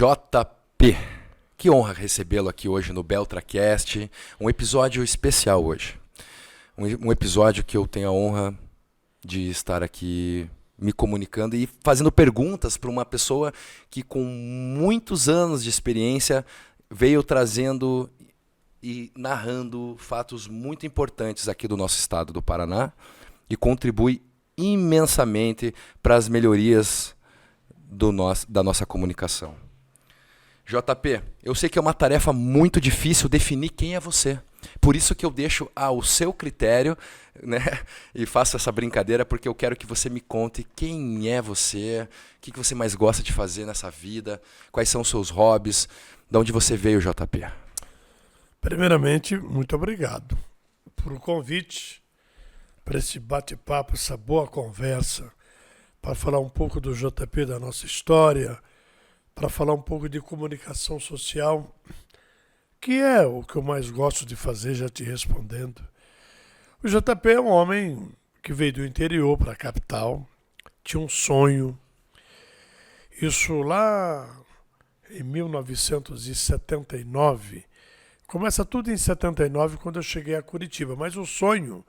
JP. Que honra recebê-lo aqui hoje no BeltraCast. Um episódio especial hoje. Um episódio que eu tenho a honra de estar aqui me comunicando e fazendo perguntas para uma pessoa que com muitos anos de experiência veio trazendo e narrando fatos muito importantes aqui do nosso estado do Paraná e contribui imensamente para as melhorias da nossa comunicação. JP, eu sei que é uma tarefa muito difícil definir quem é você. Por isso que eu deixo ao seu critério, né, e faço essa brincadeira, porque eu quero que você me conte quem é você, o que você mais gosta de fazer nessa vida, quais são os seus hobbies, de onde você veio, JP. Primeiramente, muito obrigado por o convite, para esse bate-papo, essa boa conversa, para falar um pouco do JP, da nossa história, para falar um pouco de comunicação social, que é o que eu mais gosto de fazer, já te respondendo. O JP é um homem que veio do interior para a capital, tinha um sonho. Isso lá em 1979, começa tudo em 79, quando eu cheguei a Curitiba, mas o sonho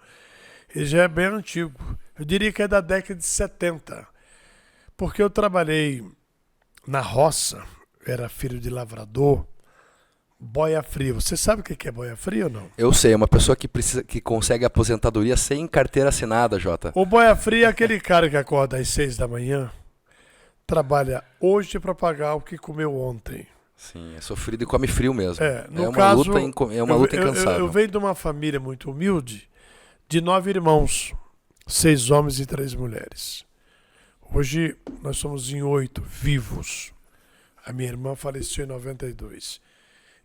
ele já é bem antigo. Eu diria que é da década de 70, porque eu trabalhei na roça, era filho de lavrador, boia fria. Você sabe o que é boia fria ou não? Eu sei, é uma pessoa que consegue aposentadoria sem carteira assinada, Jota. O boia fria é aquele cara que acorda às 6 da manhã, trabalha hoje para pagar o que comeu ontem. Sim, é sofrido e come frio mesmo. No caso, é uma luta incansável. Eu venho de uma família muito humilde, de 9 irmãos, 6 homens e 3 mulheres. Hoje nós somos em 8 vivos. A minha irmã faleceu em 92.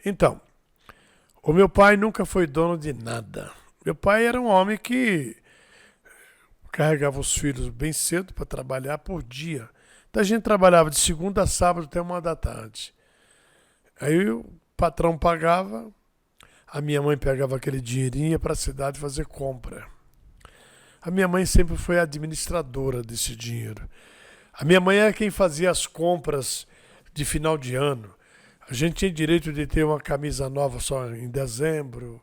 Então, o meu pai nunca foi dono de nada. Meu pai era um homem que carregava os filhos bem cedo para trabalhar por dia. Então a gente trabalhava de segunda a sábado até 1 da tarde. Aí o patrão pagava, a minha mãe pegava aquele dinheirinho e ia para a cidade fazer compra. A minha mãe sempre foi administradora desse dinheiro. A minha mãe era quem fazia as compras de final de ano. A gente tinha direito de ter uma camisa nova só em dezembro,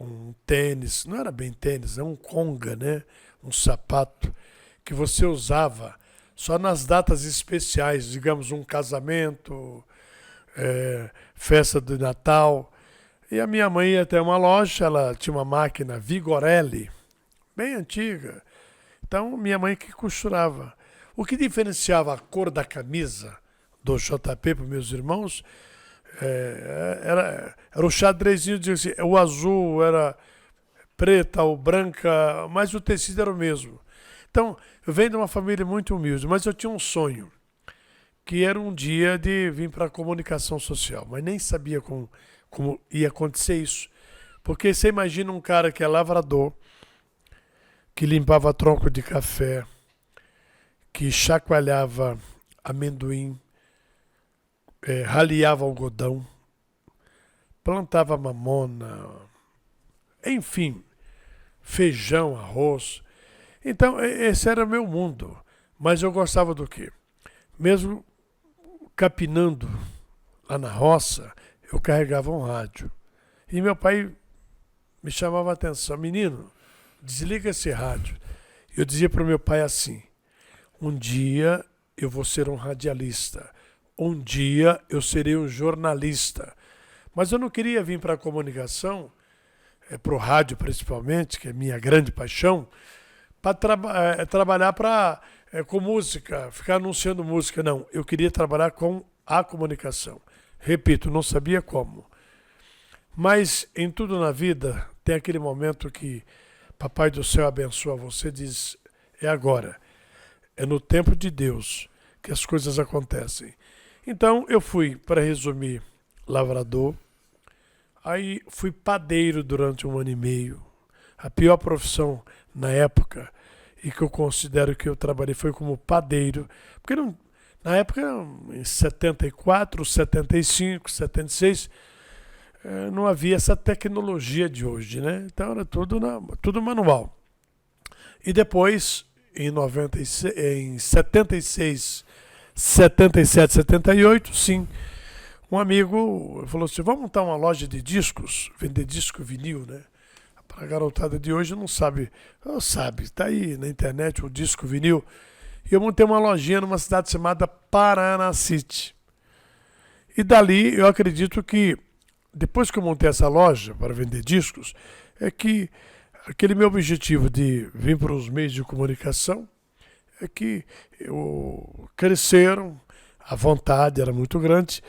um tênis, não era bem tênis, é um conga, né? Um sapato que você usava só nas datas especiais, digamos um casamento, festa de Natal. E a minha mãe ia até uma loja, ela tinha uma máquina Vigorelli, bem antiga. Então, minha mãe que costurava. O que diferenciava a cor da camisa do JP para meus irmãos era o xadrezinho, assim, o azul era preta ou branca, mas o tecido era o mesmo. Então, eu venho de uma família muito humilde, mas eu tinha um sonho, que era um dia de vir para a comunicação social, mas nem sabia como ia acontecer isso. Porque você imagina um cara que é lavrador, que limpava tronco de café, que chacoalhava amendoim, raleava algodão, plantava mamona, enfim, feijão, arroz. Então, esse era o meu mundo. Mas eu gostava do quê? Mesmo capinando lá na roça, eu carregava um rádio. E meu pai me chamava a atenção: menino, desliga esse rádio. Eu dizia para o meu pai assim: um dia eu vou ser um radialista, um dia eu serei um jornalista. Mas eu não queria vir para a comunicação, para o rádio principalmente, que é minha grande paixão, para trabalhar com música, ficar anunciando música. Não, eu queria trabalhar com a comunicação. Repito, não sabia como. Mas em tudo na vida tem aquele momento que Papai do Céu abençoa você, diz: é agora. É no tempo de Deus que as coisas acontecem. Então eu fui, para resumir, lavrador. Aí fui padeiro durante 1 ano e meio. A pior profissão na época, e que eu considero que eu trabalhei, foi como padeiro. Porque não, na época, em 74, 75, 76, não havia essa tecnologia de hoje, né? Então era tudo manual. E depois, em 76, 77, 78, sim. Um amigo falou assim, vamos montar uma loja de discos, vender disco vinil, né? Para a garotada de hoje não sabe, tá aí na internet o disco vinil. E eu montei uma lojinha numa cidade chamada Paranacite. E dali eu acredito que, depois que eu montei essa loja para vender discos, é que aquele meu objetivo de vir para os meios de comunicação é que cresceram, a vontade era muito grande,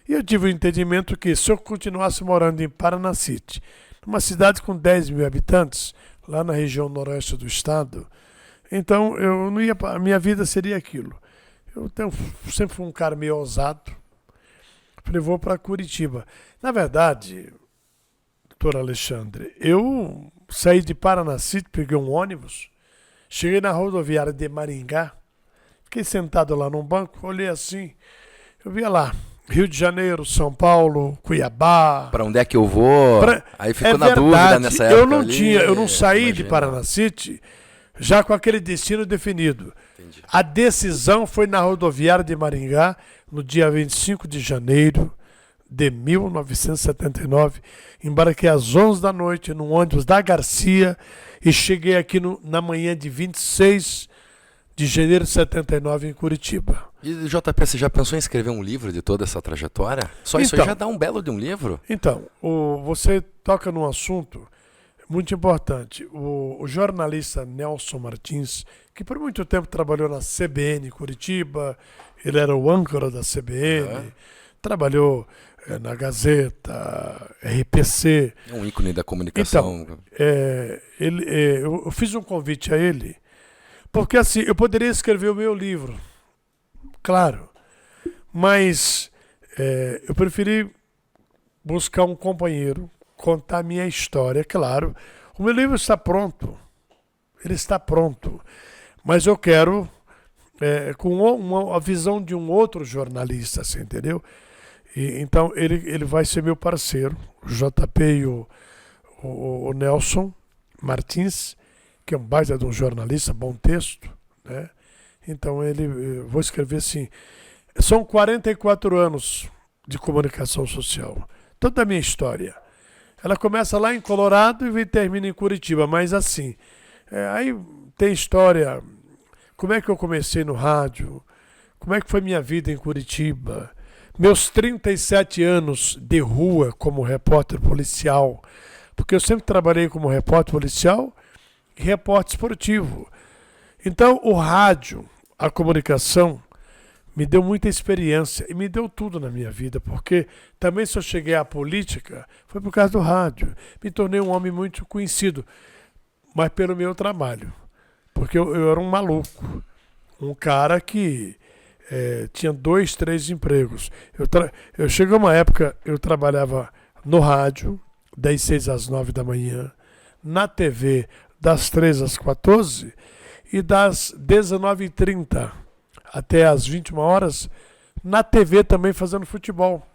e eu tive o entendimento que se eu continuasse morando em Paranacite, numa cidade com 10 mil habitantes, lá na região noroeste do estado, então eu não ia, a minha vida seria aquilo. Sempre fui um cara meio ousado, falei, vou para Curitiba. Na verdade, doutor Alexandre, eu saí de Paranacite, peguei um ônibus, cheguei na rodoviária de Maringá, fiquei sentado lá num banco, olhei assim, eu via lá, Rio de Janeiro, São Paulo, Cuiabá. Para onde é que eu vou? Aí ficou na dúvida nessa época. Eu não saí de Paranacite já com aquele destino definido. Entendi. A decisão foi na rodoviária de Maringá, no dia 25 de janeiro de 1979. Embarquei às 11 da noite no ônibus da Garcia e cheguei aqui na manhã de 26 de janeiro de 79 em Curitiba. E JP, você já pensou em escrever um livro de toda essa trajetória? Só isso aí já dá um belo de um livro? Então, você toca num assunto muito importante. O jornalista Nelson Martins, que por muito tempo trabalhou na CBN Curitiba, ele era o âncora da CBN, trabalhou na Gazeta, RPC. É um ícone da comunicação. Então, eu fiz um convite a ele, porque assim, eu poderia escrever o meu livro, claro, mas eu preferi buscar um companheiro, contar a minha história, claro. O meu livro está pronto, ele está pronto, mas eu quero com a visão de um outro jornalista, assim, entendeu? Então ele vai ser meu parceiro, o JP e o Nelson Martins, que é um baita de um jornalista, bom texto, né? Então eu vou escrever assim, são 44 anos de comunicação social, toda a minha história. Ela começa lá em Colorado e termina em Curitiba, mas assim, aí tem história, como é que eu comecei no rádio, como é que foi minha vida em Curitiba, meus 37 anos de rua como repórter policial, porque eu sempre trabalhei como repórter policial e repórter esportivo. Então o rádio, a comunicação, me deu muita experiência e me deu tudo na minha vida, porque também se eu cheguei à política, foi por causa do rádio. Me tornei um homem muito conhecido, mas pelo meu trabalho, porque eu era um maluco, um cara que tinha 2, 3 empregos. Eu cheguei a uma época, eu trabalhava no rádio, das 6 às 9 da manhã, na TV, das 3 às 14 e das 19h30 até às 21 horas, na TV também fazendo futebol.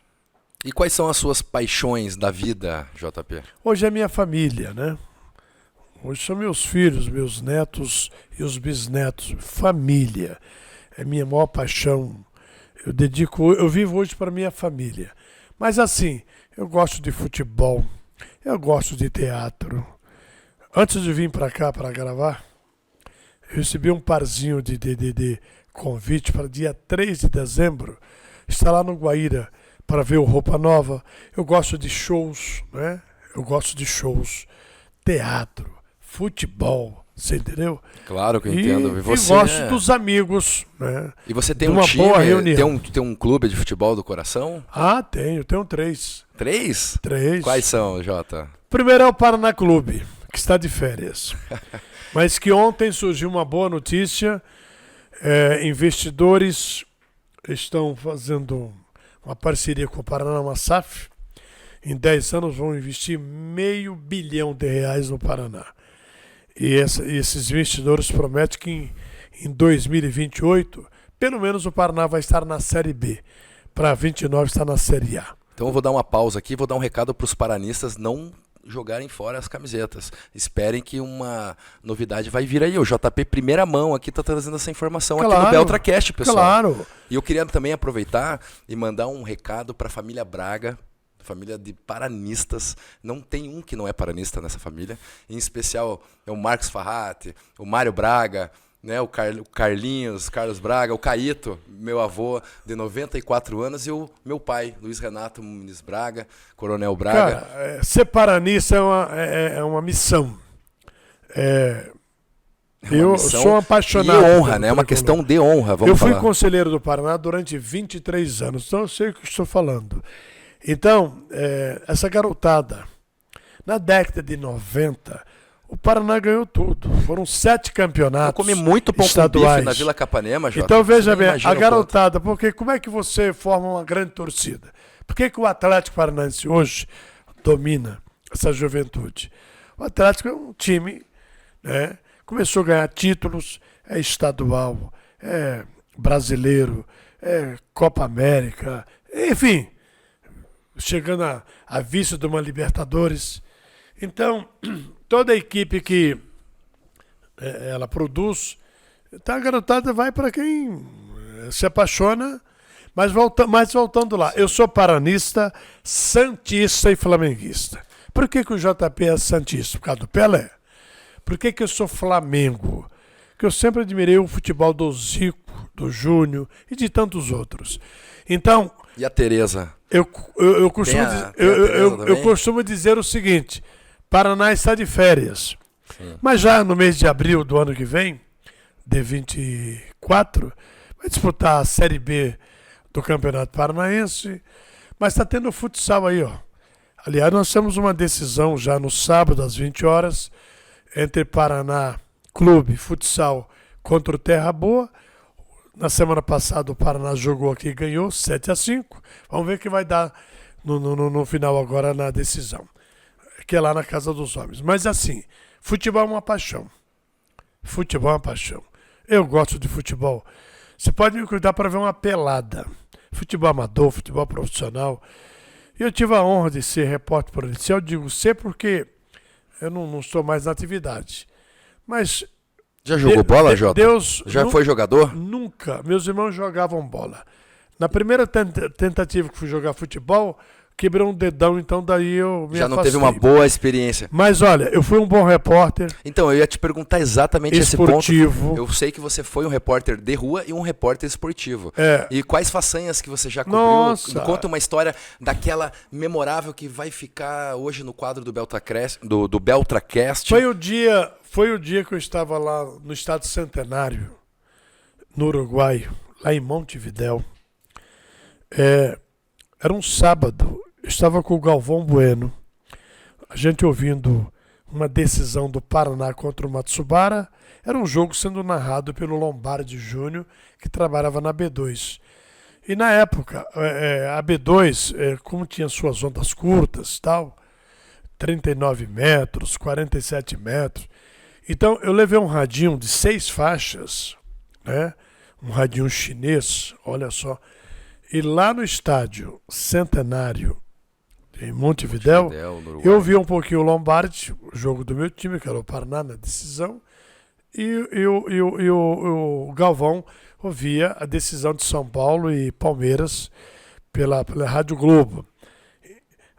E quais são as suas paixões da vida, JP? Hoje é minha família, né? Hoje são meus filhos, meus netos e os bisnetos. Família é minha maior paixão. Eu vivo hoje para minha família. Mas assim, eu gosto de futebol, eu gosto de teatro. Antes de vir para cá para gravar, eu recebi um parzinho de convite para dia 3 de dezembro, estar lá no Guaíra para ver o Roupa Nova. Eu gosto de shows, né? Eu gosto de shows, teatro, futebol, você entendeu? Claro que eu entendo. E gosto dos amigos, né? E você tem uma time, boa reunião. Tem um clube de futebol do coração? Ah, tenho 3. 3? 3. Quais são, Jota? Primeiro é o Paraná Clube, que está de férias. Mas que ontem surgiu uma boa notícia. Investidores estão fazendo uma parceria com o Paraná Massaf. Em 10 anos vão investir R$500 bilhão no Paraná. E esses investidores prometem que em 2028, pelo menos o Paraná vai estar na Série B. Para 29 estar na Série A. Então eu vou dar uma pausa aqui, vou dar um recado para os paranistas não jogarem fora as camisetas. Esperem que uma novidade vai vir aí. O JP, primeira mão, aqui tá trazendo essa informação aqui no BeltraCast, pessoal. Claro. E eu queria também aproveitar e mandar um recado para a família Braga, família de paranistas. Não tem um que não é paranista nessa família. Em especial é o Marcos Farrati, o Mário Braga, né, o Carlinhos, Carlos Braga, o Caíto, meu avô de 94 anos, e o meu pai, Luiz Renato Muniz Braga, Coronel Braga. Cara, ser paranista é uma missão. Eu sou apaixonado. E honra, né? É uma questão de honra, vamos falar. Eu fui conselheiro do Paraná durante 23 anos, então eu sei o que estou falando. Então, essa garotada, na década de 90, o Paraná ganhou tudo. Foram 7 campeonatos eu comi muito pão estaduais com bife na Vila Capanema, Jota. Então veja bem, a garotada, porque como é que você forma uma grande torcida? Por que o Atlético Paranaense hoje domina essa juventude? O Atlético é um time, né? Começou a ganhar títulos, é estadual, é brasileiro, é Copa América, enfim, chegando a vice de uma Libertadores. Então, toda a equipe que ela produz, então a garotada vai para quem se apaixona, mas voltando lá, eu sou paranista, santista e flamenguista. Por que o JP é santista? Por causa do Pelé. Por que eu sou Flamengo? Porque eu sempre admirei o futebol do Zico, do Júnior e de tantos outros. Então... E a Tereza? Eu costumo dizer o seguinte: Paraná está de férias. Sim. Mas já no mês de abril do ano que vem, de 24, vai disputar a Série B do Campeonato Paranaense. Mas está tendo futsal aí, ó. Aliás, nós temos uma decisão já no sábado, às 20 horas, entre Paraná Clube Futsal contra o Terra Boa. Na semana passada o Paraná jogou aqui e ganhou 7-5. Vamos ver o que vai dar no final agora na decisão, que é lá na Casa dos Homens. Mas assim, futebol é uma paixão. Futebol é uma paixão. Eu gosto de futebol. Você pode me cuidar para ver uma pelada. Futebol amador, futebol profissional. Eu tive a honra de ser repórter policial. Digo ser porque eu não estou mais na atividade. Mas... Já jogou bola, Jota? Já foi jogador? Nunca. Meus irmãos jogavam bola. Na primeira tentativa que fui jogar futebol, quebrei um dedão, então daí eu me Já não afastei. teve uma boa experiência. Mas olha, eu fui um bom repórter. Então, eu ia te perguntar exatamente esportivo. Esse ponto. Eu sei que você foi um repórter de rua e um repórter esportivo. E quais façanhas que você já cobriu? Nossa. Conta uma história daquela memorável que vai ficar hoje no quadro do BeltraCast. Foi o dia que eu estava lá no Estado Centenário, no Uruguai, lá em Montevidéu. Era um sábado, eu estava com o Galvão Bueno, a gente ouvindo uma decisão do Paraná contra o Matsubara. Era um jogo sendo narrado pelo Lombardi Júnior, que trabalhava na B2. E na época, a B2, como tinha suas ondas curtas, tal, 39 metros, 47 metros, então eu levei um radinho de 6 faixas, né? Um radinho chinês, olha só. E lá no estádio Centenário, em Montevidéu, eu vi um pouquinho o Lombardi, o jogo do meu time, que era o Paraná, na decisão, e o Galvão ouvia a decisão de São Paulo e Palmeiras pela Rádio Globo.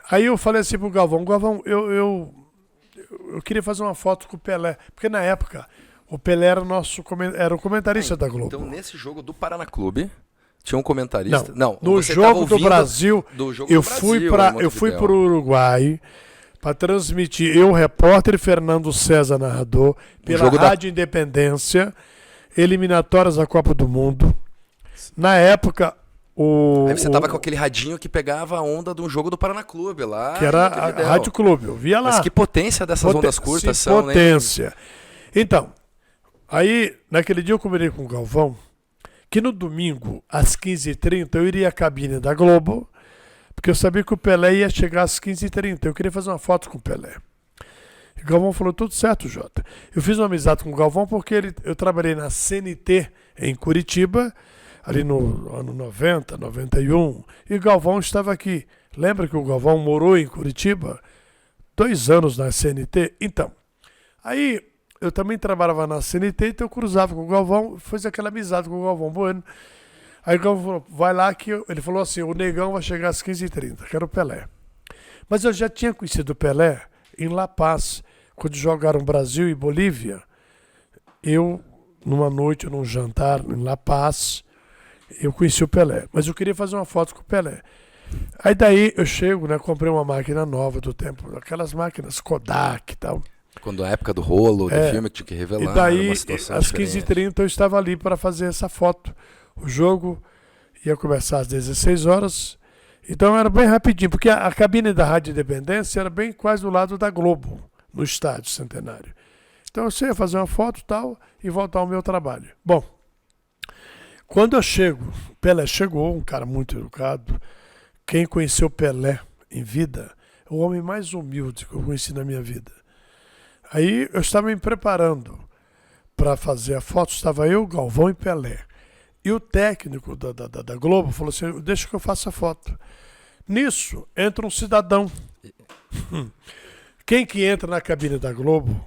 Aí eu falei assim pro Galvão, eu queria fazer uma foto com o Pelé, porque na época o Pelé era o comentarista da Globo. Então nesse jogo do Paraná Clube tinha um comentarista? Não, no jogo do Brasil, eu fui para o Uruguai para transmitir, eu, repórter, Fernando César, narrador, pela Rádio Independência, eliminatórias da Copa do Mundo. Na época, Aí você tava com aquele radinho que pegava a onda de um jogo do Paraná Clube lá. Que era a Rádio Clube, eu via lá. Mas que potência dessas ondas curtas são, né? Potência. Então, aí, naquele dia eu combinei com o Galvão que no domingo, às 15h30, eu iria à cabine da Globo, porque eu sabia que o Pelé ia chegar às 15h30. Eu queria fazer uma foto com o Pelé. E o Galvão falou, tudo certo, Jota. Eu fiz uma amizade com o Galvão porque eu trabalhei na CNT em Curitiba, ali no ano 90, 91, e o Galvão estava aqui. Lembra que o Galvão morou em Curitiba? 2 anos na CNT. Então, aí eu também trabalhava na CNT, então eu cruzava com o Galvão, fiz aquela amizade com o Galvão Bueno. Aí o Galvão falou, vai lá que ele falou assim, o Negão vai chegar às 15h30, que era o Pelé. Mas eu já tinha conhecido o Pelé em La Paz, quando jogaram Brasil e Bolívia. Eu, numa noite, num jantar em La Paz, eu conheci o Pelé. Mas eu queria fazer uma foto com o Pelé. Aí daí eu chego, né, comprei uma máquina nova do tempo, aquelas máquinas Kodak e tal. Quando a época do rolo, do filme que tinha que revelar e daí, uma situação às diferente. 15h30 eu estava ali para fazer essa foto. O jogo ia começar às 16 horas. Então era bem rapidinho, porque a cabine da Rádio Independência era bem quase do lado da Globo, no Estádio Centenário. Então eu ia fazer uma foto e tal e voltar ao meu trabalho. Bom, quando eu chego, Pelé chegou, um cara muito educado. Quem conheceu Pelé em vida, é o homem mais humilde que eu conheci na minha vida. Aí eu estava me preparando para fazer a foto, estava eu, Galvão e Pelé. E o técnico da Globo falou assim, deixa que eu faça a foto. Nisso, entra um cidadão. Quem que entra na cabine da Globo?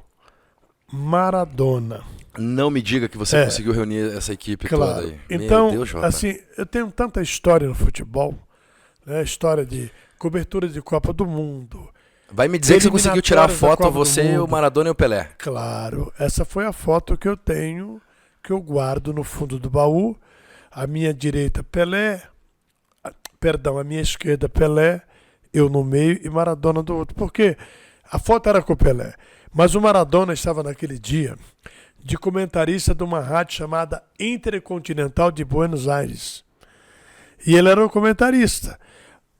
Maradona. Não me diga que você conseguiu reunir essa equipe toda aí. Então, Meu Deus, Jota. assim, eu tenho tanta história no futebol, né? História de cobertura de Copa do Mundo. Vai me dizer que você conseguiu tirar a foto, você, o Maradona e o Pelé. Claro, essa foi a foto que eu tenho, que eu guardo no fundo do baú. A minha direita, Pelé, a minha esquerda, Pelé, eu no meio e Maradona do outro. Porque a foto era com o Pelé, mas o Maradona estava naquele dia de comentarista de uma rádio chamada Intercontinental de Buenos Aires. E ele era o comentarista.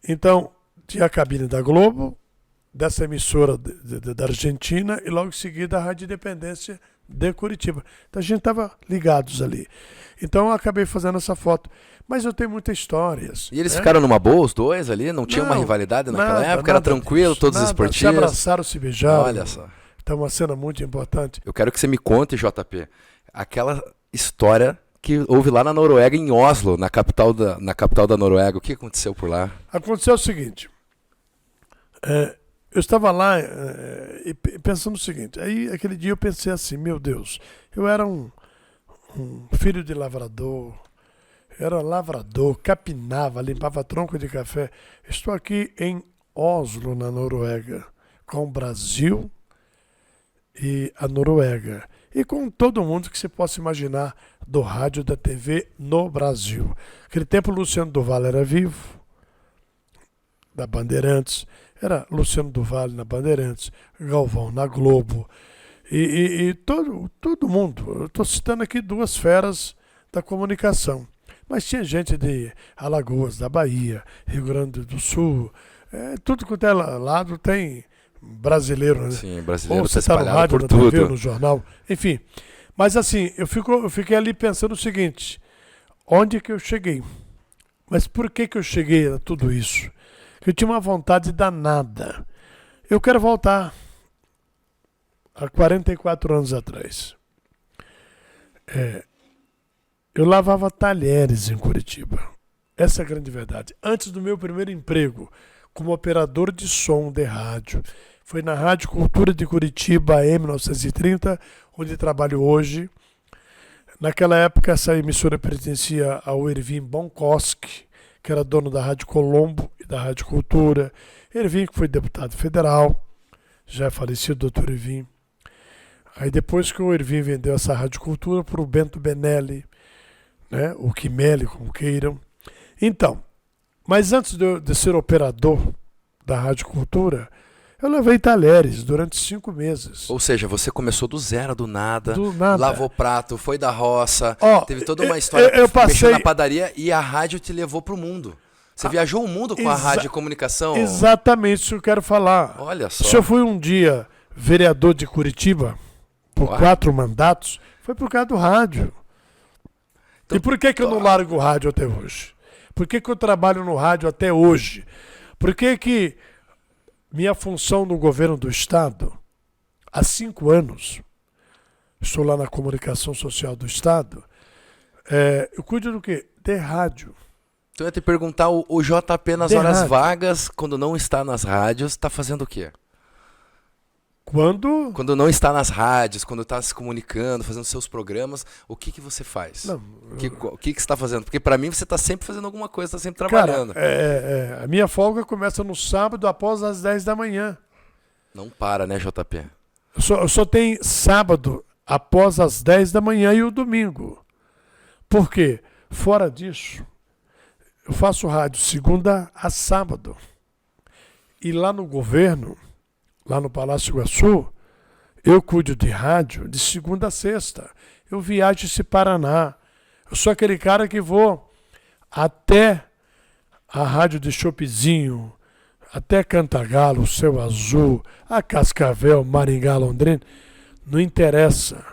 Então, tinha a cabine da Globo, dessa emissora da Argentina, e logo em seguida a Rádio Independência de Curitiba. Então a gente estava ligados ali. Então eu acabei fazendo essa foto. Mas eu tenho muitas histórias. E eles ficaram numa boa, os dois ali? Não tinha uma rivalidade naquela época? Era tranquilo, disso, todos nada. esportivos? Se abraçaram, se beijaram. Olha só. Então uma cena muito importante. Eu quero que você me conte, JP, aquela história que houve lá na Noruega, em Oslo, na capital da Noruega. O que aconteceu por lá? Aconteceu o seguinte. Eu estava lá e pensando o seguinte. Aí aquele dia eu pensei assim, meu Deus, eu era um filho de lavrador. Eu era lavrador, capinava, limpava tronco de café. Estou aqui em Oslo, na Noruega, com o Brasil e a Noruega. E com todo mundo que você possa imaginar do rádio e da TV no Brasil. Naquele tempo o Luciano do Vale era vivo, da Bandeirantes. Era Luciano do Vale na Bandeirantes, Galvão na Globo. E todo mundo. Eu estou citando aqui 2 feras da comunicação. Mas tinha gente de Alagoas, da Bahia, Rio Grande do Sul. Tudo quanto é lado tem brasileiro, né? Sim, brasileiro Ou você está está no rádio, por na tudo. TV, no jornal. Enfim. Mas assim, eu fiquei ali pensando o seguinte. Onde que eu cheguei? Mas por que eu cheguei a tudo isso? Eu tinha uma vontade danada. Eu quero voltar há 44 anos atrás. Eu lavava talheres em Curitiba. Essa é a grande verdade. Antes do meu primeiro emprego como operador de som de rádio, foi na Rádio Cultura de Curitiba, AM 930, onde trabalho hoje. Naquela época, essa emissora pertencia ao Ervin Bonkoski, que era dono da Rádio Colombo e da Rádio Cultura. Ervin, que foi deputado federal, já é falecido, doutor Ervin. Aí depois que o Ervin vendeu essa Rádio Cultura para o Bento Benelli, né, o Quimelli, como queiram. Então, mas antes de ser operador da Rádio Cultura, eu lavei talheres durante 5 meses. Ou seja, você começou do zero, do nada, nada. lavou prato, foi da roça, teve toda uma história, mexeu na padaria e a rádio te levou para o mundo. Você viajou o mundo com a rádio e comunicação? Exatamente isso que eu quero falar. Olha só. Se eu fui um dia vereador de Curitiba, por 4 mandatos, foi por causa do rádio. Então, e por que eu não largo o rádio até hoje? Por que eu trabalho no rádio até hoje? Por que minha função no governo do Estado, há 5 anos, estou lá na comunicação social do Estado, eu cuido do quê? De rádio. Então eu ia te perguntar, o JP nas horas vagas, quando não está nas rádios, está fazendo o quê? Quando não está nas rádios, quando está se comunicando, fazendo seus programas, o que você faz? Não, O que você está fazendo? Porque para mim você está sempre fazendo alguma coisa, está sempre cara, trabalhando. a minha folga começa no sábado após as 10 da manhã. Não para, né, JP? Eu só tenho sábado após as 10 da manhã e o domingo. Por quê? Fora disso, eu faço rádio segunda a sábado. E lá no governo, lá no Palácio Iguaçu, eu cuido de rádio de segunda a sexta. Eu viajo esse Paraná. Eu sou aquele cara que vou até a rádio de Chopizinho, até Cantagalo, Céu Azul, a Cascavel, Maringá, Londrina. Não interessa.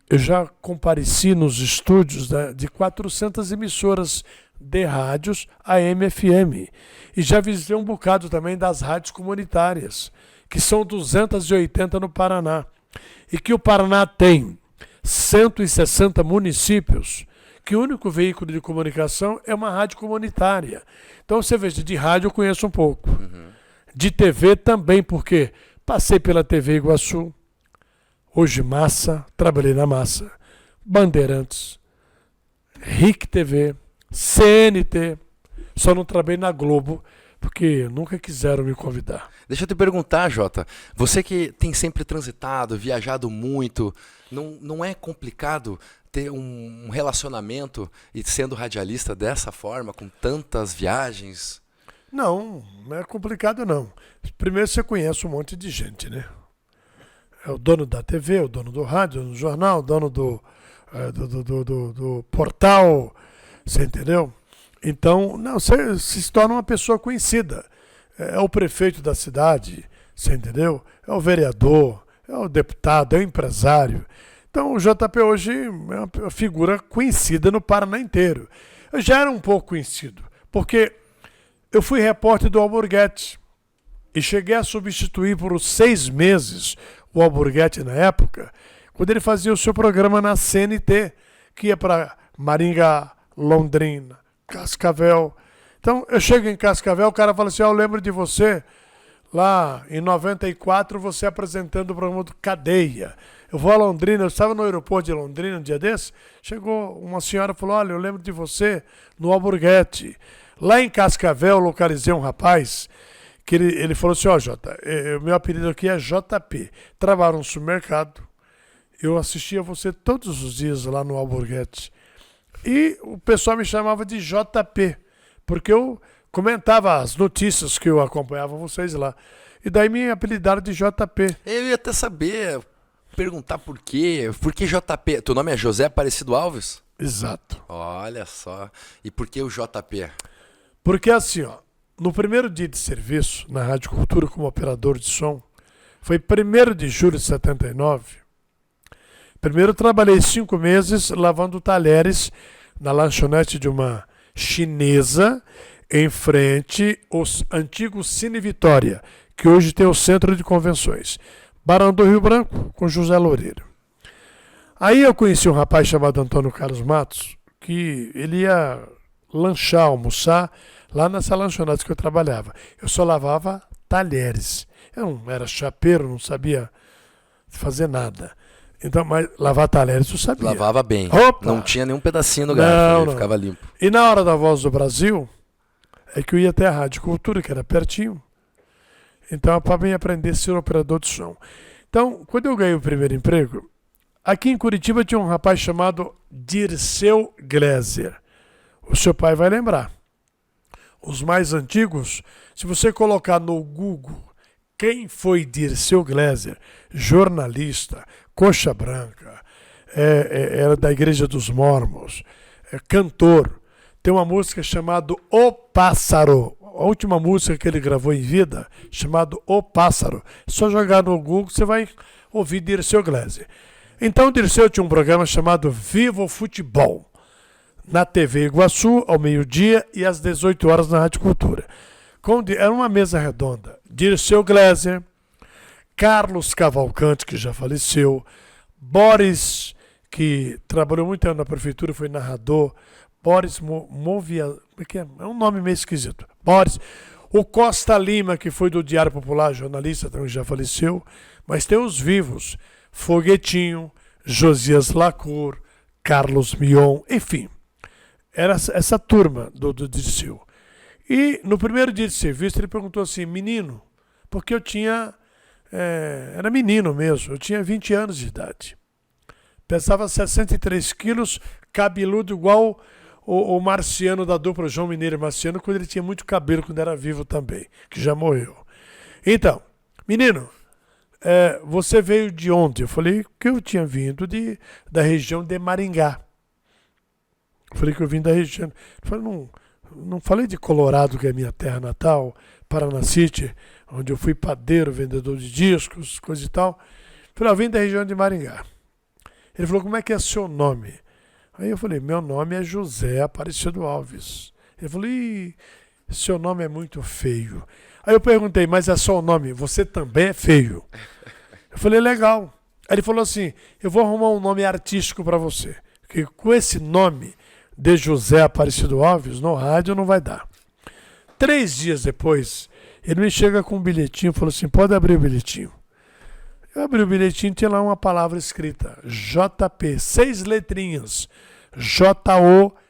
Eu já compareci nos estúdios de 400 emissoras de rádios AM, FM. E já visitei um bocado também das rádios comunitárias, que são 280 no Paraná. E que o Paraná tem 160 municípios, que o único veículo de comunicação é uma rádio comunitária. Então você veja, de rádio eu conheço um pouco. De TV também, porque passei pela TV Iguaçu, hoje Massa, trabalhei na Massa, Bandeirantes, RIC TV, CNT, só não trabalhei na Globo, porque nunca quiseram me convidar. Deixa eu te perguntar, Jota, você que tem sempre transitado, viajado muito, não é complicado ter um relacionamento e sendo radialista dessa forma, com tantas viagens? Não é complicado não. Primeiro você conhece um monte de gente, né? É o dono da TV, o dono do rádio, o dono do jornal, o dono do portal, você entendeu? Então, não, você se torna uma pessoa conhecida. É o prefeito da cidade, você entendeu? É o vereador, é o deputado, é o empresário. Então, o JP hoje é uma figura conhecida no Paraná inteiro. Eu já era um pouco conhecido, porque eu fui repórter do Alborguete e cheguei a substituir por 6 meses o Alborguete na época, quando ele fazia o seu programa na CNT, que ia para Maringá, Londrina, Cascavel. Então, eu chego em Cascavel, o cara fala assim, eu lembro de você lá em 94, você apresentando o programa do Cadeia. Eu vou a Londrina, eu estava no aeroporto de Londrina um dia desse, chegou uma senhora e falou, olha, eu lembro de você no Alborguete. Lá em Cascavel, eu localizei um rapaz que ele falou assim, ó, Jota, meu apelido aqui é JP. Trabalho no supermercado, eu assistia você todos os dias lá no Alborguete. E o pessoal me chamava de JP, porque eu comentava as notícias que eu acompanhava vocês lá. E daí me apelidaram de JP. Eu ia até saber, perguntar por quê. Por que JP? Teu nome é José Aparecido Alves? Exato. Olha só. E por que o JP? Porque assim, ó, no primeiro dia de serviço na Rádio Cultura como operador de som, foi 1º de julho de 79. Primeiro eu trabalhei 5 meses lavando talheres na lanchonete de uma chinesa em frente ao antigo Cine Vitória, que hoje tem o Centro de Convenções. Barão do Rio Branco, com José Loureiro. Aí eu conheci um rapaz chamado Antônio Carlos Matos, que ele ia lanchar, almoçar, lá nessa lanchonete que eu trabalhava. Eu só lavava talheres. Eu não era chapeiro, não sabia fazer nada. Então, mas lavar talheres eu sabia. Lavava bem. Opa! Não tinha nenhum pedacinho no garfo, ele ficava limpo. E na hora da Voz do Brasil, é que eu ia até a Rádio Cultura, que era pertinho. Então, para mim aprender a ser operador de som. Então, quando eu ganhei o primeiro emprego, aqui em Curitiba tinha um rapaz chamado Dirceu Gleiser. O seu pai vai lembrar. Os mais antigos, se você colocar no Google quem foi Dirceu Gleiser, jornalista, coxa branca, era da Igreja dos Mormons, cantor, tem uma música chamada O Pássaro, a última música que ele gravou em vida, chamada O Pássaro. É só jogar no Google, você vai ouvir Dirceu Gleiser. Então, Dirceu tinha um programa chamado Viva o Futebol, na TV Iguaçu, ao meio-dia e às 18 horas na Rádio Cultura. Era uma mesa redonda. Dirceu Gleiser, Carlos Cavalcante, que já faleceu, Boris, que trabalhou muito tempo na prefeitura, foi narrador, Boris Movia, é um nome meio esquisito. Boris, O Costa Lima, que foi do Diário Popular, jornalista, também já faleceu. Mas tem os vivos. Foguetinho, Josias Lacour, Carlos Mion, enfim. Era essa turma do Dirceu. E no primeiro dia de serviço ele perguntou assim, menino, porque eu tinha... era menino mesmo, eu tinha 20 anos de idade. Pesava 63 quilos, cabeludo igual o Marciano da dupla João Mineiro e Marciano, quando ele tinha muito cabelo, quando era vivo também, que já morreu. Então, menino, você veio de onde? Eu falei que eu tinha vindo da região de Maringá. Eu falei que eu vim da região. Eu falei, não falei de Colorado, que é minha terra natal, Paraná City, onde eu fui padeiro, vendedor de discos, coisa e tal. Eu falei, eu vim da região de Maringá. Ele falou, como é que é seu nome? Aí eu falei, meu nome é José Aparecido Alves. Ele falou, seu nome é muito feio. Aí eu perguntei, mas é só o nome, você também é feio? Eu falei, legal. Aí ele falou assim, eu vou arrumar um nome artístico para você, porque com esse nome de José Aparecido Alves, no rádio não vai dar. 3 dias depois, ele me chega com um bilhetinho, falou assim, pode abrir o bilhetinho. Eu abri o bilhetinho, tinha lá uma palavra escrita, JP, 6 letrinhas, J-O-T-A-P-E,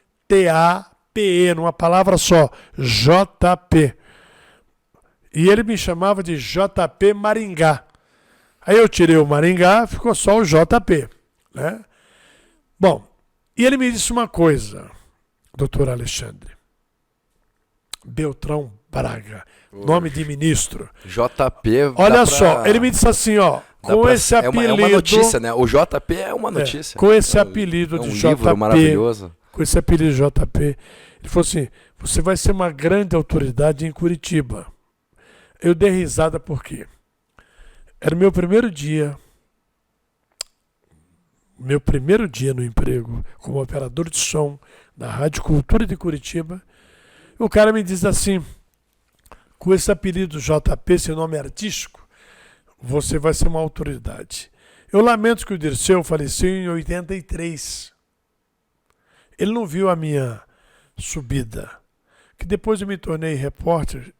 numa palavra só, JP. E ele me chamava de JP Maringá. Aí eu tirei o Maringá, ficou só o JP, né? Bom, e ele me disse uma coisa, doutor Alexandre. Beltrão Braga, nome de ministro. JP. Olha só, ele me disse assim, ó, com esse apelido... É uma notícia, né? O JP é uma notícia. Com esse apelido de JP... livro maravilhoso. Com esse apelido de JP, ele falou assim, você vai ser uma grande autoridade em Curitiba. Eu dei risada por quê? Era o meu primeiro dia no emprego como operador de som da Rádio Cultura de Curitiba. O cara me diz assim, com esse apelido JP, seu nome artístico, você vai ser uma autoridade. Eu lamento que o Dirceu faleceu em 83. Ele não viu a minha subida, que depois eu me tornei repórter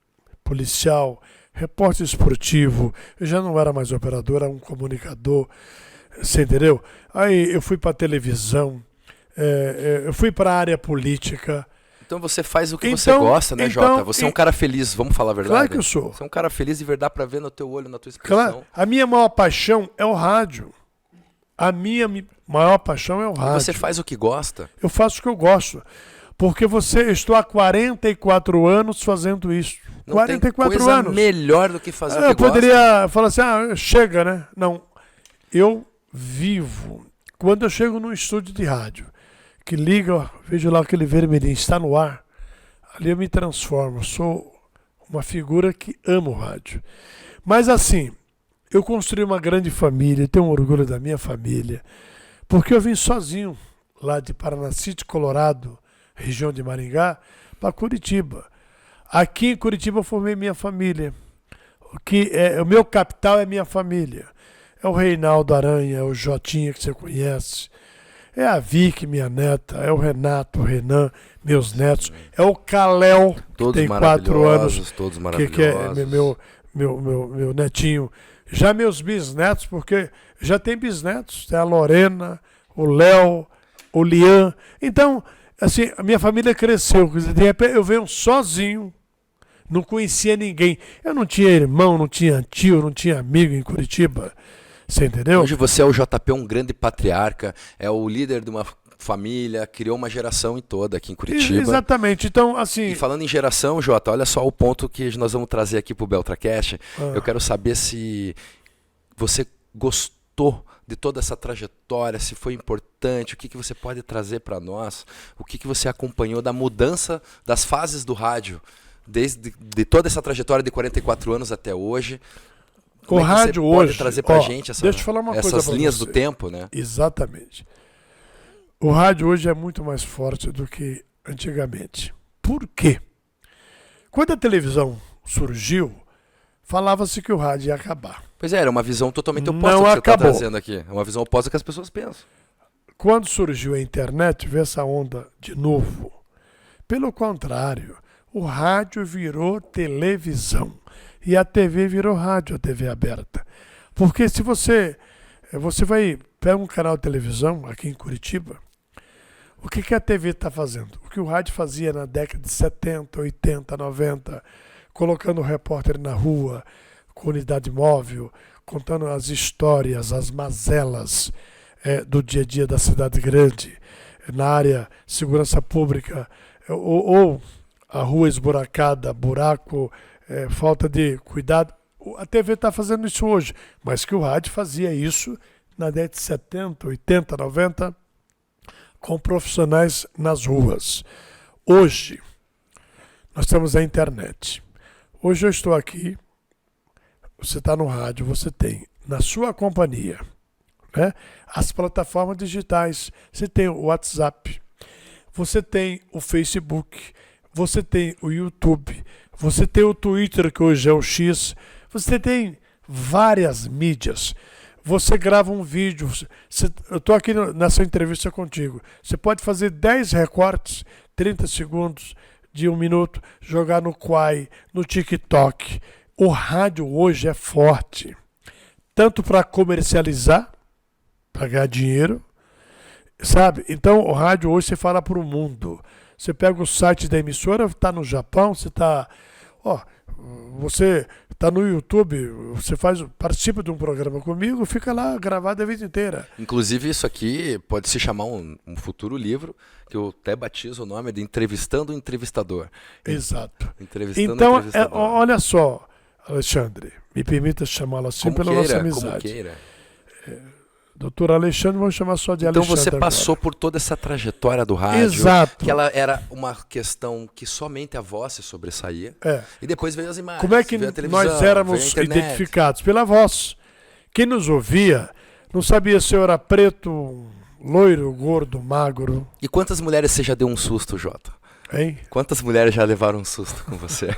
policial, repórter esportivo, eu já não era mais operador, era um comunicador, você entendeu? Aí eu fui para a televisão, eu fui para a área política. Então você faz o que você gosta, né, Jota? Você é um cara feliz, vamos falar a verdade? Claro que eu sou. Você é um cara feliz de verdade para ver no teu olho, na tua expressão. Claro, a minha maior paixão é o rádio. A minha maior paixão é o rádio. E você faz o que gosta? Eu faço o que eu gosto. Porque eu estou há 44 anos fazendo isso. Não 44 tem coisa anos. melhor do que fazer o que Eu gosta. poderia falar assim, chega, né? Não. Eu vivo. Quando eu chego num estúdio de rádio, que liga, vejo lá aquele vermelhinho, está no ar, ali eu me transformo. Eu sou uma figura que ama o rádio. Mas assim, eu construí uma grande família, tenho orgulho da minha família, porque eu vim sozinho lá de Paraná City, Colorado, região de Maringá, para Curitiba. Aqui em Curitiba eu formei minha família. O meu capital é minha família. É o Reinaldo Aranha, é o Jotinha que você conhece, é a Vicky, minha neta, é o Renato, o Renan, meus netos, é o Caléu, que tem 4 anos, todos que é meu netinho. Já meus bisnetos, porque já tem bisnetos, tem a Lorena, o Léo, o Lian. Então, assim, a minha família cresceu. De repente eu venho sozinho, não conhecia ninguém. Eu não tinha irmão, não tinha tio, não tinha amigo em Curitiba. Você entendeu? Hoje você é o JP, um grande patriarca, é o líder de uma família, criou uma geração toda aqui em Curitiba. Exatamente. Então, assim... E falando em geração, Jota, olha só o ponto que nós vamos trazer aqui para o Beltracast. Eu quero saber se você gostou de toda essa trajetória, se foi importante, o que você pode trazer para nós, o que você acompanhou da mudança das fases do rádio, de toda essa trajetória de 44 anos até hoje. O rádio hoje pode trazer pra gente deixa eu falar uma coisa essas linhas você. do tempo, né? Exatamente. O rádio hoje é muito mais forte do que antigamente. Por quê? Quando a televisão surgiu, falava-se que o rádio ia acabar. Pois é, era uma visão totalmente oposta Não que você está acabou. trazendo aqui. É uma visão oposta que as pessoas pensam. Quando surgiu a internet, veio essa onda de novo. Pelo contrário, o rádio virou televisão. E a TV virou rádio, a TV aberta. Porque se você pega um canal de televisão aqui em Curitiba, o que a TV está fazendo? O que o rádio fazia na década de 70, 80, 90, colocando o repórter na rua, com unidade móvel, contando as histórias, as mazelas do dia a dia da cidade grande, na área de segurança pública, ou a rua esburacada, buraco, falta de cuidado. A TV está fazendo isso hoje, mas que o rádio fazia isso na década de 70, 80, 90, com profissionais nas ruas. Hoje, nós temos a internet. Hoje eu estou aqui, você está no rádio, você tem na sua companhia, né, as plataformas digitais, você tem o WhatsApp, você tem o Facebook, você tem o YouTube, você tem o Twitter, que hoje é o X, você tem várias mídias. Você grava um vídeo, eu estou aqui nessa entrevista contigo, você pode fazer 10 recortes, 30 segundos, de 1 minuto, jogar no Quai, no TikTok. O rádio hoje é forte, tanto para comercializar, para ganhar dinheiro, sabe? Então o rádio hoje você fala para o mundo. Você pega o site da emissora, está no Japão, você está... Você está no YouTube, você participa de um programa comigo, fica lá gravado a vida inteira. Inclusive isso aqui pode se chamar um futuro livro, que eu até batizo o nome de Entrevistando o Entrevistador. Exato. Entrevistando Então, o Entrevistador. Olha só, Alexandre, me permita chamá-lo assim pela nossa amizade. Como queira. Doutor Alexandre, vamos chamar só de Alexandre. Então você passou agora por toda essa trajetória do rádio. Exato. Que ela era uma questão que somente a voz se sobressaía. E depois veio as imagens. Como é que nós éramos identificados? Pela voz. Quem nos ouvia não sabia se eu era preto, loiro, gordo, magro. E quantas mulheres você já deu um susto, Jota? Hein? Quantas mulheres já levaram um susto com você?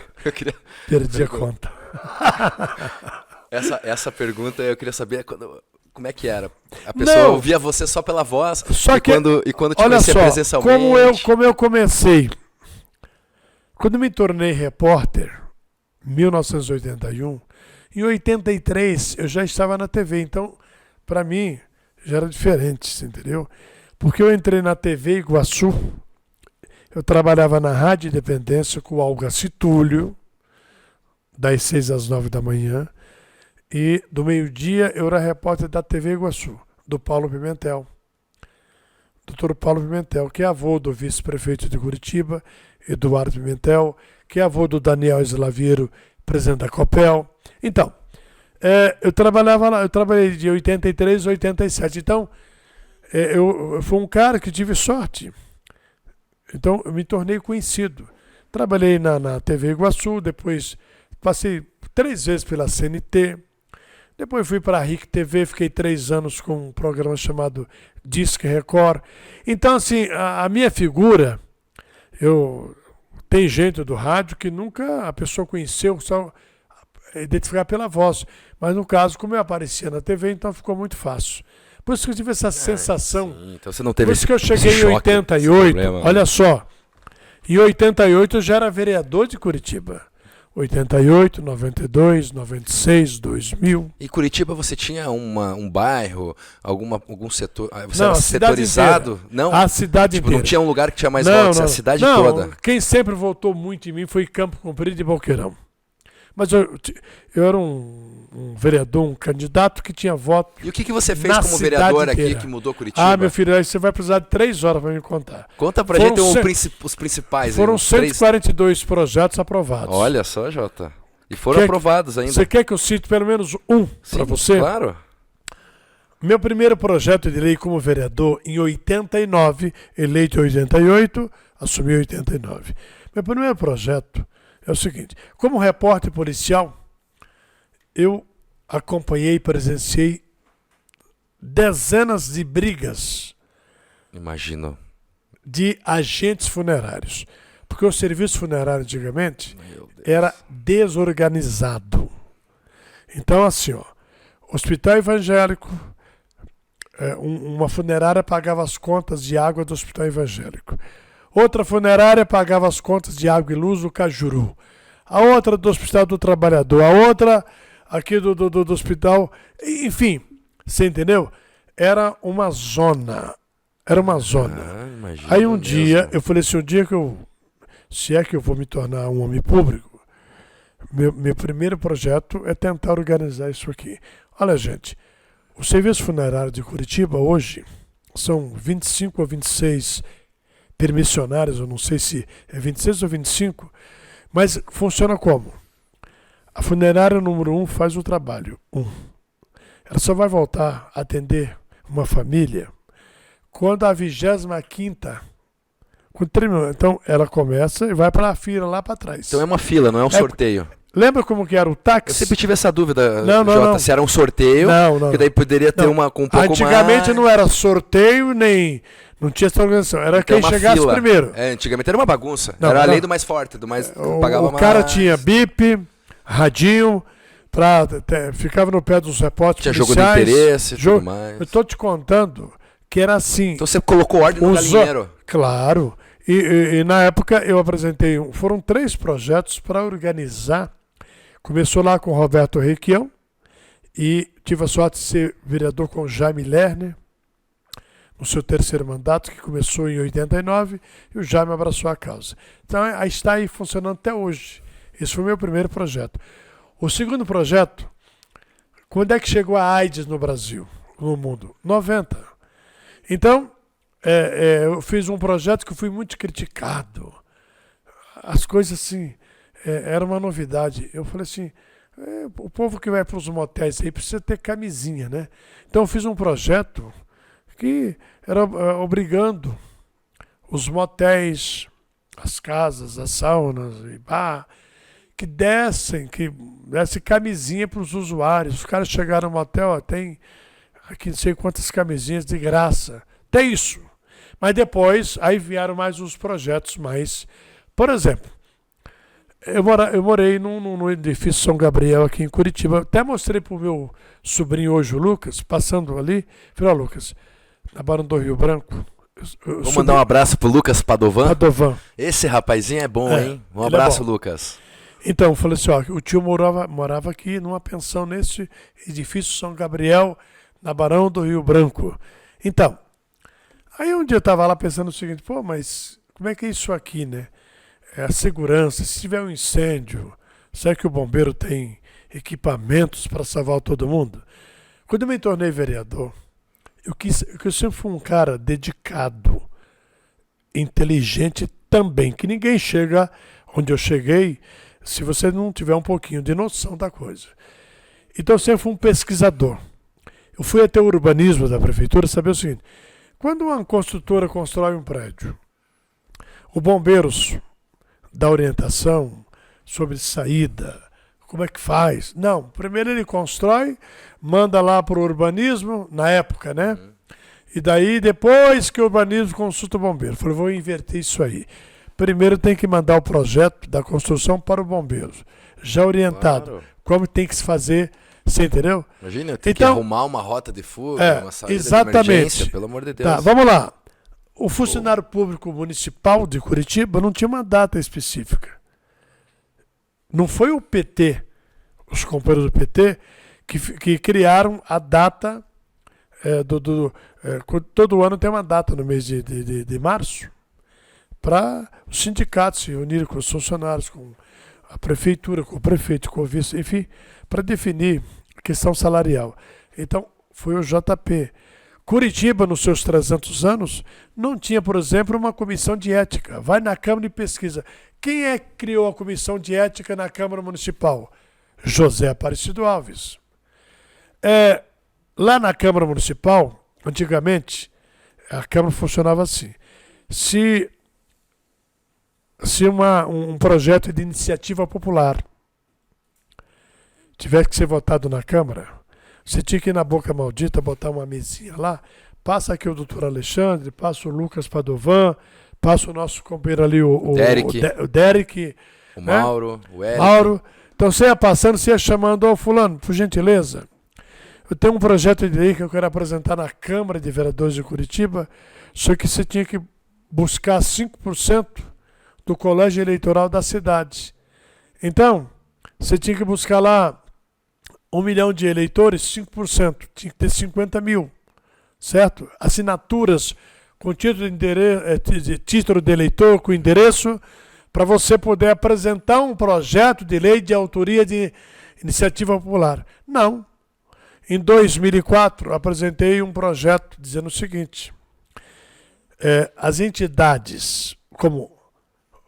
Perdi a conta. Essa pergunta eu queria saber como é que era. A pessoa ouvia você só pela voz e quando te conhecia presencialmente. Como eu comecei. Quando me tornei repórter, em 1981, em 83 eu já estava na TV, então para mim já era diferente, entendeu? Porque eu entrei na TV Iguaçu, eu trabalhava na Rádio Independência com o Algaci Túlio, das 6 às 9 da manhã, e do meio-dia eu era repórter da TV Iguaçu, do Paulo Pimentel. Doutor Paulo Pimentel, que é avô do vice-prefeito de Curitiba, Eduardo Pimentel, que é avô do Daniel Slaviero, presidente da Copel. Então, eu trabalhava lá, eu trabalhei de 83 a 87. Então, eu fui um cara que tive sorte. Então, eu me tornei conhecido. Trabalhei na TV Iguaçu, depois passei 3 vezes pela CNT, depois fui para a RIC TV, fiquei 3 anos com um programa chamado Disque Record. Então, assim, a minha figura, tem gente do rádio que nunca a pessoa conheceu, só identificar pela voz. Mas no caso, como eu aparecia na TV, então ficou muito fácil. Por isso que eu tive essa sensação. Sim, então você não teve por isso que eu cheguei em 88, olha só, em 88 eu já era vereador de Curitiba. 88, 92, 96, 2000. E Curitiba você tinha um bairro, algum setor? Você não, era setorizado? Não? A cidade inteira. Não tinha um lugar que tinha mais votos, a cidade toda? Quem sempre votou muito em mim foi Campo Comprido e Boqueirão. Mas eu era um vereador, um candidato que tinha voto. E o que você fez como vereador aqui que mudou Curitiba? Meu filho, aí você vai precisar de 3 horas para me contar. Conta pra gente os principais. Foram 142 projetos aprovados. Olha só, Jota. E foram aprovados ainda. Você quer que eu cite pelo menos um para você? Claro. Meu primeiro projeto de lei como vereador em 89, eleito em 88, assumi em 89. Meu primeiro projeto é o seguinte: como repórter policial, eu acompanhei e presenciei dezenas de brigas. Imagino. De agentes funerários. Porque o serviço funerário antigamente era desorganizado. Então, assim, hospital evangélico, uma funerária pagava as contas de água do hospital evangélico. Outra funerária pagava as contas de água e luz do Cajuru. A outra do Hospital do Trabalhador. A outra aqui do hospital. Enfim, você entendeu? Era uma zona. Era uma zona. Aí um dia, eu falei assim, um dia que se é que eu vou me tornar um homem público, meu primeiro projeto é tentar organizar isso aqui. Olha, gente, o serviço funerário de Curitiba hoje são 25 ou 26 permissionários, eu não sei se é 26 ou 25, mas funciona como? A funerária número 1 faz o trabalho. Ela só vai voltar a atender uma família quando a 25ª, quando terminou. Então ela começa e vai para a fila lá para trás. Então é uma fila, não é um sorteio. Lembra como que era o táxi? Eu sempre tive essa dúvida, não. se era um sorteio, não. que daí poderia ter uma com um pouco Antigamente mais. não era sorteio, nem não tinha essa organização, era então, quem chegasse fila. Primeiro. Antigamente era uma bagunça, era a lei do mais forte, do mais pagava mais. O cara tinha bip, radinho, ficava no pé dos repórteres tinha policiais. Tinha jogo de interesse, tudo mais. Eu tô te contando que era assim. Então você colocou ordem no galinheiro. Claro. E na época eu apresentei, foram 3 projetos para organizar. Começou lá com o Roberto Requião e tive a sorte de ser vereador com o Jaime Lerner, no seu 3º mandato, que começou em 89, e o Jaime abraçou a causa. Então aí está aí funcionando até hoje. Esse foi o meu primeiro projeto. O segundo projeto, quando é que chegou a AIDS no Brasil, no mundo? 90. Então, eu fiz um projeto que eu fui muito criticado. As coisas assim, era uma novidade. Eu falei assim, o povo que vai para os motéis aí precisa ter camisinha, né? Então eu fiz um projeto que era obrigando os motéis, as casas, as saunas e bar, que desse camisinha para os usuários. Os caras chegaram no motel, tem aqui não sei quantas camisinhas de graça. Tem isso. Mas depois, aí vieram mais os projetos mais... Por exemplo, eu morei no edifício São Gabriel aqui em Curitiba. Até mostrei para o meu sobrinho hoje, o Lucas, passando ali. Falei, Lucas, na Barão do Rio Branco... Vou mandar um abraço pro Lucas Padovan. Esse rapazinho é bom, hein? Um abraço, Lucas. Então, eu falei assim, o tio morava aqui numa pensão nesse edifício São Gabriel, na Barão do Rio Branco. Então, aí um dia eu estava lá pensando o seguinte, mas como é que é isso aqui, né? A segurança, se tiver um incêndio, será que o bombeiro tem equipamentos para salvar todo mundo? Quando eu me tornei vereador, eu sempre fui um cara dedicado, inteligente também, que ninguém chega onde eu cheguei se você não tiver um pouquinho de noção da coisa. Então eu sempre fui um pesquisador. Eu fui até o urbanismo da prefeitura saber o seguinte, quando uma construtora constrói um prédio, o bombeiros dá orientação sobre saída, como é que faz? Não, primeiro ele constrói, manda lá para o urbanismo, na época, né? E daí, depois que o urbanismo consulta o bombeiro. Falei, vou inverter isso aí. Primeiro tem que mandar o projeto da construção para o bombeiro, já orientado, claro. Como tem que se fazer, você entendeu? Imagina, tem que arrumar uma rota de fuga, uma saída exatamente. De emergência, pelo amor de Deus. Tá, vamos lá. O funcionário público municipal de Curitiba não tinha uma data específica. Não foi o PT, os companheiros do PT, que criaram a data, todo ano tem uma data no mês de março, para os sindicatos se reunirem com os funcionários, com a prefeitura, com o prefeito, com o vice, enfim, para definir a questão salarial. Então, foi o JP. Curitiba, nos seus 300 anos, não tinha, por exemplo, uma comissão de ética. Vai na Câmara e pesquisa. Quem é que criou a comissão de ética na Câmara Municipal? José Aparecido Alves. Lá na Câmara Municipal, antigamente, a Câmara funcionava assim. Se um projeto de iniciativa popular tivesse que ser votado na Câmara, você tinha que ir na Boca Maldita, botar uma mesinha lá, passa aqui o doutor Alexandre, passa o Lucas Padovan, passa o nosso companheiro ali, o Derek, o Mauro, o Eric. Mauro. Então você ia passando, você ia chamando, fulano, por gentileza, eu tenho um projeto de lei que eu quero apresentar na Câmara de Vereadores de Curitiba, só que você tinha que buscar 5% do colégio eleitoral da cidade. Então, você tinha que buscar lá 1 milhão de eleitores, 5%. Tinha que ter 50 mil, certo? Assinaturas com título de eleitor, com endereço, para você poder apresentar um projeto de lei de autoria de iniciativa popular. Não. Em 2004, apresentei um projeto dizendo o seguinte: as entidades, como,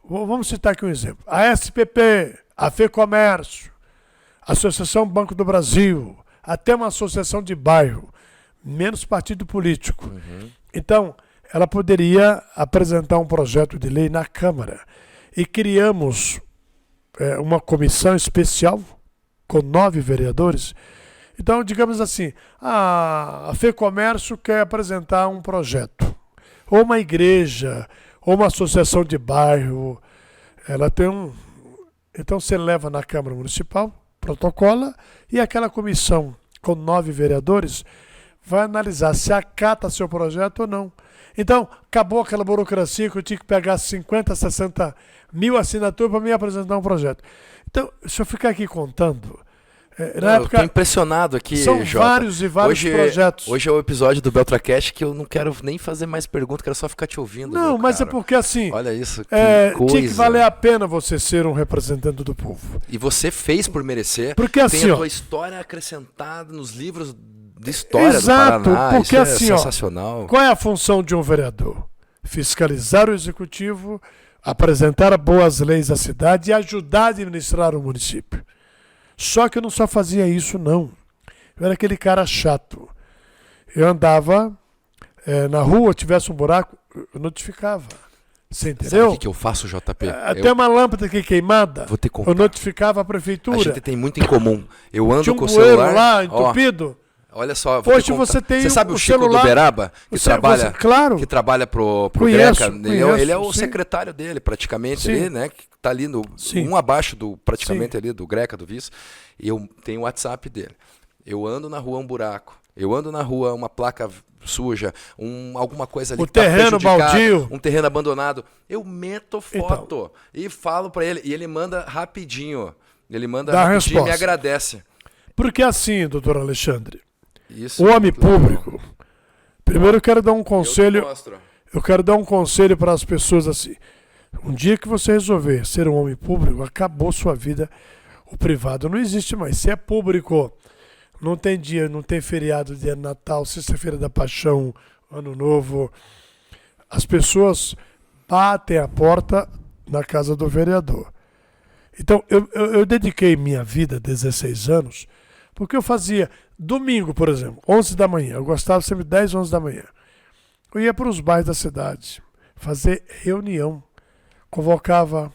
vamos citar aqui um exemplo, a SPP, a FEComércio, a Associação Banco do Brasil, até uma associação de bairro, menos partido político. Então, ela poderia apresentar um projeto de lei na Câmara. E criamos uma comissão especial com 9 vereadores. Então, digamos assim, a FEComércio quer apresentar um projeto. Ou uma igreja, ou uma associação de bairro. Ela tem um... Então, você leva na Câmara Municipal, protocola, e aquela comissão com 9 vereadores vai analisar se acata seu projeto ou não. Então, acabou aquela burocracia que eu tinha que pegar 50, 60 mil assinaturas para me apresentar um projeto. Então, se eu ficar aqui contando... na época, eu tô impressionado aqui, são Jota. Vários e vários projetos. Hoje é o episódio do BeltraCast que eu não quero nem fazer mais perguntas, quero só ficar te ouvindo. Não, mas cara. É porque assim... Olha isso, que coisa. Tinha que valer a pena você ser um representante do povo. E você fez por merecer. Porque assim, tem a tua história acrescentada nos livros de história exato, do Paraná. Porque isso assim, sensacional. Qual é a função de um vereador? Fiscalizar o executivo, apresentar boas leis à cidade e ajudar a administrar o município. Só que eu não só fazia isso, não. Eu era aquele cara chato. Eu andava na rua, tivesse um buraco, eu notificava. Você entendeu? Sabe o que eu faço, JP? Até uma lâmpada aqui queimada, vou te contar. eu notificava a prefeitura. A gente tem muito em comum. Eu ando Tinha um com o bueiro celular lá, entupido. Olha só, hoje você tem sabe o Chico celular, do Beraba, claro, que trabalha pro conheço, Greca? Ele é o secretário dele, praticamente, ali, né? Que tá ali um abaixo do praticamente ali do Greca, do vice. E eu tenho o WhatsApp dele. Eu ando na rua um buraco. Eu ando na rua uma placa suja, alguma coisa ali que tá baldio, um terreno abandonado. Eu meto foto e falo para ele, e ele manda rapidinho. Ele manda rapidinho e me agradece. Porque assim, doutor Alexandre, isso, o homem público, primeiro eu quero dar um conselho, para as pessoas assim. Um dia que você resolver ser um homem público, acabou sua vida. O privado não existe mais. Se é público, não tem dia, não tem feriado, dia de Natal, Sexta-feira da Paixão, Ano Novo. As pessoas batem a porta na casa do vereador. Então, eu dediquei minha vida, 16 anos, porque eu fazia domingo, por exemplo, 11 da manhã. Eu gostava sempre 10, 11 da manhã. Eu ia para os bairros da cidade, fazer reunião. Convocava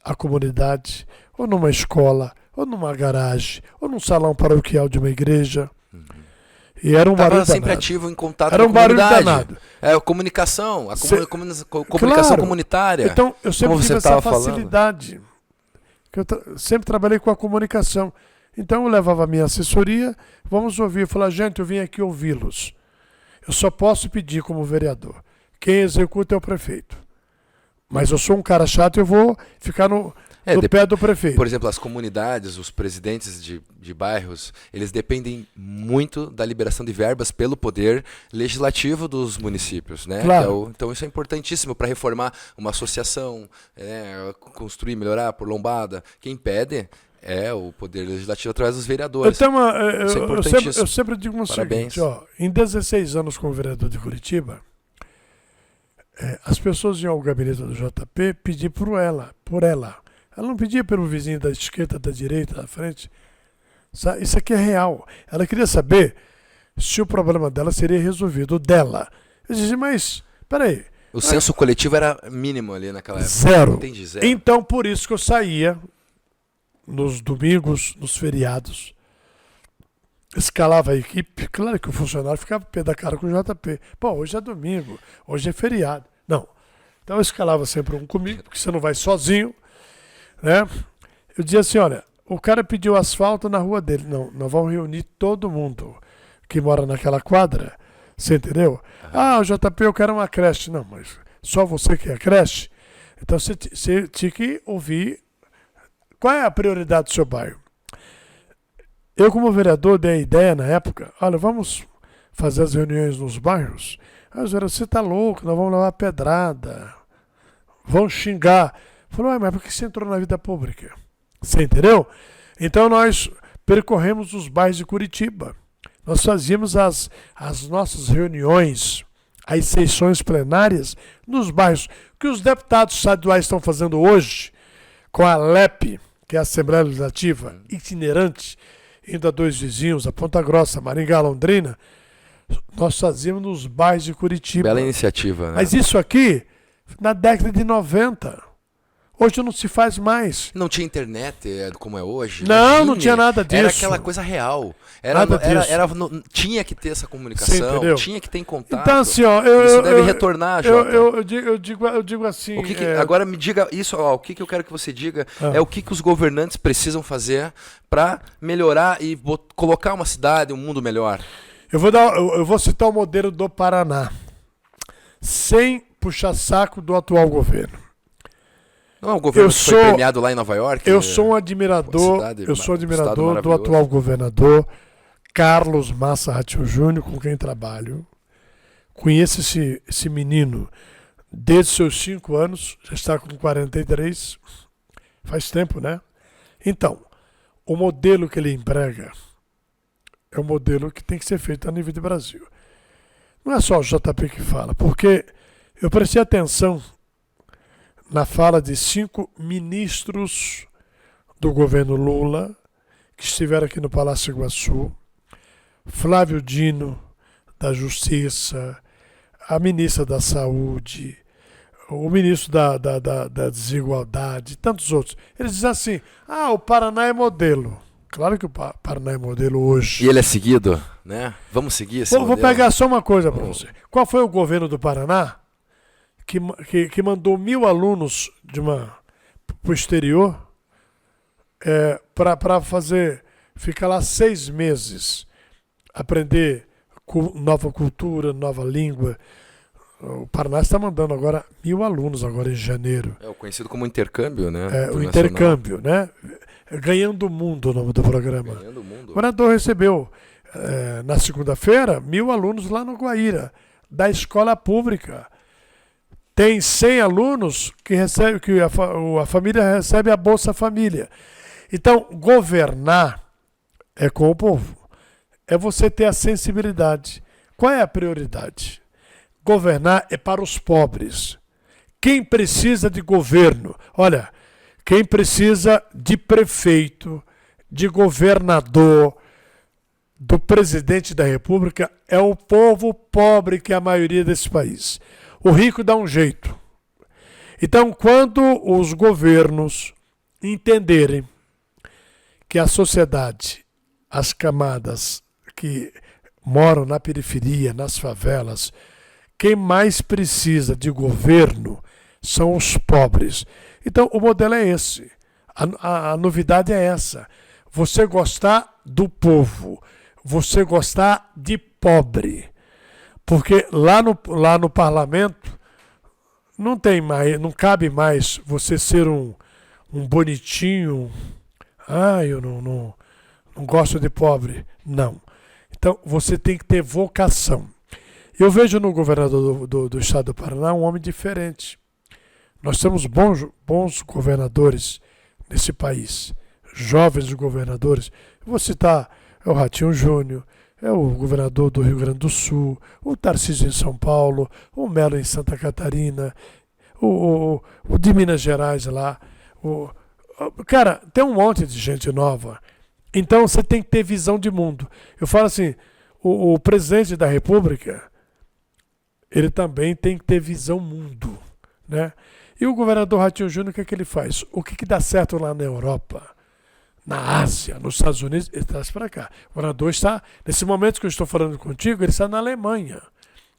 a comunidade, ou numa escola, ou numa garagem, ou num salão paroquial de uma igreja. E era um barulho sempre danado. ativo em contato era com a comunidade. Barulho danado. A comunicação, comunicação comunitária. Então, eu sempre tive essa facilidade. Eu sempre trabalhei com a comunicação. Então, eu levava a minha assessoria, vamos ouvir. Eu falava, gente, eu vim aqui ouvi-los. Eu só posso pedir como vereador. Quem executa é o prefeito. Mas eu sou um cara chato e eu vou ficar no pé do prefeito. Por exemplo, as comunidades, os presidentes de bairros, eles dependem muito da liberação de verbas pelo poder legislativo dos municípios, né? Claro. Então isso é importantíssimo para reformar uma associação, construir, melhorar por lombada. Quem pede é o poder legislativo através dos vereadores. Eu sempre digo o seguinte, em 16 anos como vereador de Curitiba, as pessoas iam ao gabinete do JP pedir por ela. Ela não pedia pelo vizinho da esquerda, da direita, da frente. Isso aqui é real. Ela queria saber se o problema dela seria resolvido, dela. Eu disse, mas, peraí. O senso coletivo era mínimo ali naquela época. Zero. Entendi, zero. Então, por isso que eu saía nos domingos, nos feriados, escalava a equipe. Claro que o funcionário ficava pé da cara com o JP. Pô, hoje é domingo, hoje é feriado. Não. Então eu escalava sempre um comigo, porque você não vai sozinho, né? Eu dizia assim, olha, o cara pediu asfalto na rua dele. Não, nós vamos reunir todo mundo que mora naquela quadra. Você entendeu? O JP, eu quero uma creche. Não, mas só você que é creche. Então você tinha que ouvir qual é a prioridade do seu bairro. Eu, como vereador, dei a ideia na época, olha, vamos fazer as reuniões nos bairros. Aí os vereadores, você tá louco, nós vamos levar pedrada, vão xingar. Falou, mas por que você entrou na vida pública? Você entendeu? Então nós percorremos os bairros de Curitiba. Nós fazíamos as nossas reuniões, as sessões plenárias nos bairros. O que os deputados estaduais estão fazendo hoje com a ALEP, que é a Assembleia Legislativa itinerante, indo a 2 vizinhos, a Ponta Grossa, Maringá, Londrina, nós fazíamos nos bairros de Curitiba. Bela iniciativa, né? Mas isso aqui, na década de 90. Hoje não se faz mais. Não tinha internet como é hoje? Não, Imagine, não tinha nada disso. Era aquela coisa real. Tinha que ter essa comunicação, tinha que ter em contato. Então, assim, ó, isso deve retornar, Jota. eu digo assim... Agora me diga isso, ó, o que eu quero que você diga é o que os governantes precisam fazer para melhorar e colocar uma cidade, um mundo melhor. Eu vou citar o modelo do Paraná, sem puxar saco do atual governo. Não é um governo que foi premiado lá em Nova York? Eu sou um admirador, do atual governador Carlos Massa Ratinho Júnior, com quem trabalho. Conheço esse menino desde seus 5 anos, já está com 43, faz tempo, né? Então, o modelo que ele emprega é um modelo que tem que ser feito a nível de Brasil. Não é só o JP que fala, porque eu prestei atenção na fala de 5 ministros do governo Lula, que estiveram aqui no Palácio Iguaçu, Flávio Dino, da Justiça, a ministra da Saúde, o ministro da Desigualdade, e tantos outros. Eles dizem assim, o Paraná é modelo. Claro que o Paraná é modelo hoje. E ele é seguido, né? Vamos seguir esse modelo? Vou pegar só uma coisa para você. Qual foi o governo do Paraná que mandou 1.000 alunos para o exterior para ficar lá 6 meses, aprender nova cultura, nova língua. O Paraná está mandando agora 1.000 alunos agora em janeiro. É o conhecido como intercâmbio, né? O intercâmbio, né? Ganhando o Mundo, o nome do programa. Ganhando o Mundo. O governador recebeu na segunda-feira 1.000 alunos lá no Guaíra, da escola pública. Tem 100 alunos que a família recebe a Bolsa Família. Então, governar é com o povo. É você ter a sensibilidade. Qual é a prioridade? Governar é para os pobres. Quem precisa de governo? Olha, quem precisa de prefeito, de governador, do presidente da República é o povo pobre, que é a maioria desse país. O rico dá um jeito. Então, quando os governos entenderem que a sociedade, as camadas que moram na periferia, nas favelas, quem mais precisa de governo são os pobres. Então, o modelo é esse. A novidade é essa. Você gostar do povo, você gostar de pobre. Porque lá no parlamento não cabe mais você ser um bonitinho. Eu não gosto de pobre. Não. Então você tem que ter vocação. Eu vejo no governador do estado do Paraná um homem diferente. Nós temos bons governadores nesse país, jovens governadores. Eu vou citar o Ratinho Júnior, é o governador do Rio Grande do Sul, o Tarcísio em São Paulo, o Melo em Santa Catarina, o de Minas Gerais lá. Cara, tem um monte de gente nova. Então você tem que ter visão de mundo. Eu falo assim, o presidente da República, ele também tem que ter visão mundo, né? E o governador Ratinho Júnior, o que é que ele faz? O que dá certo lá na Europa, na Ásia, nos Estados Unidos, ele traz para cá. O governador está, nesse momento que eu estou falando contigo, ele está na Alemanha.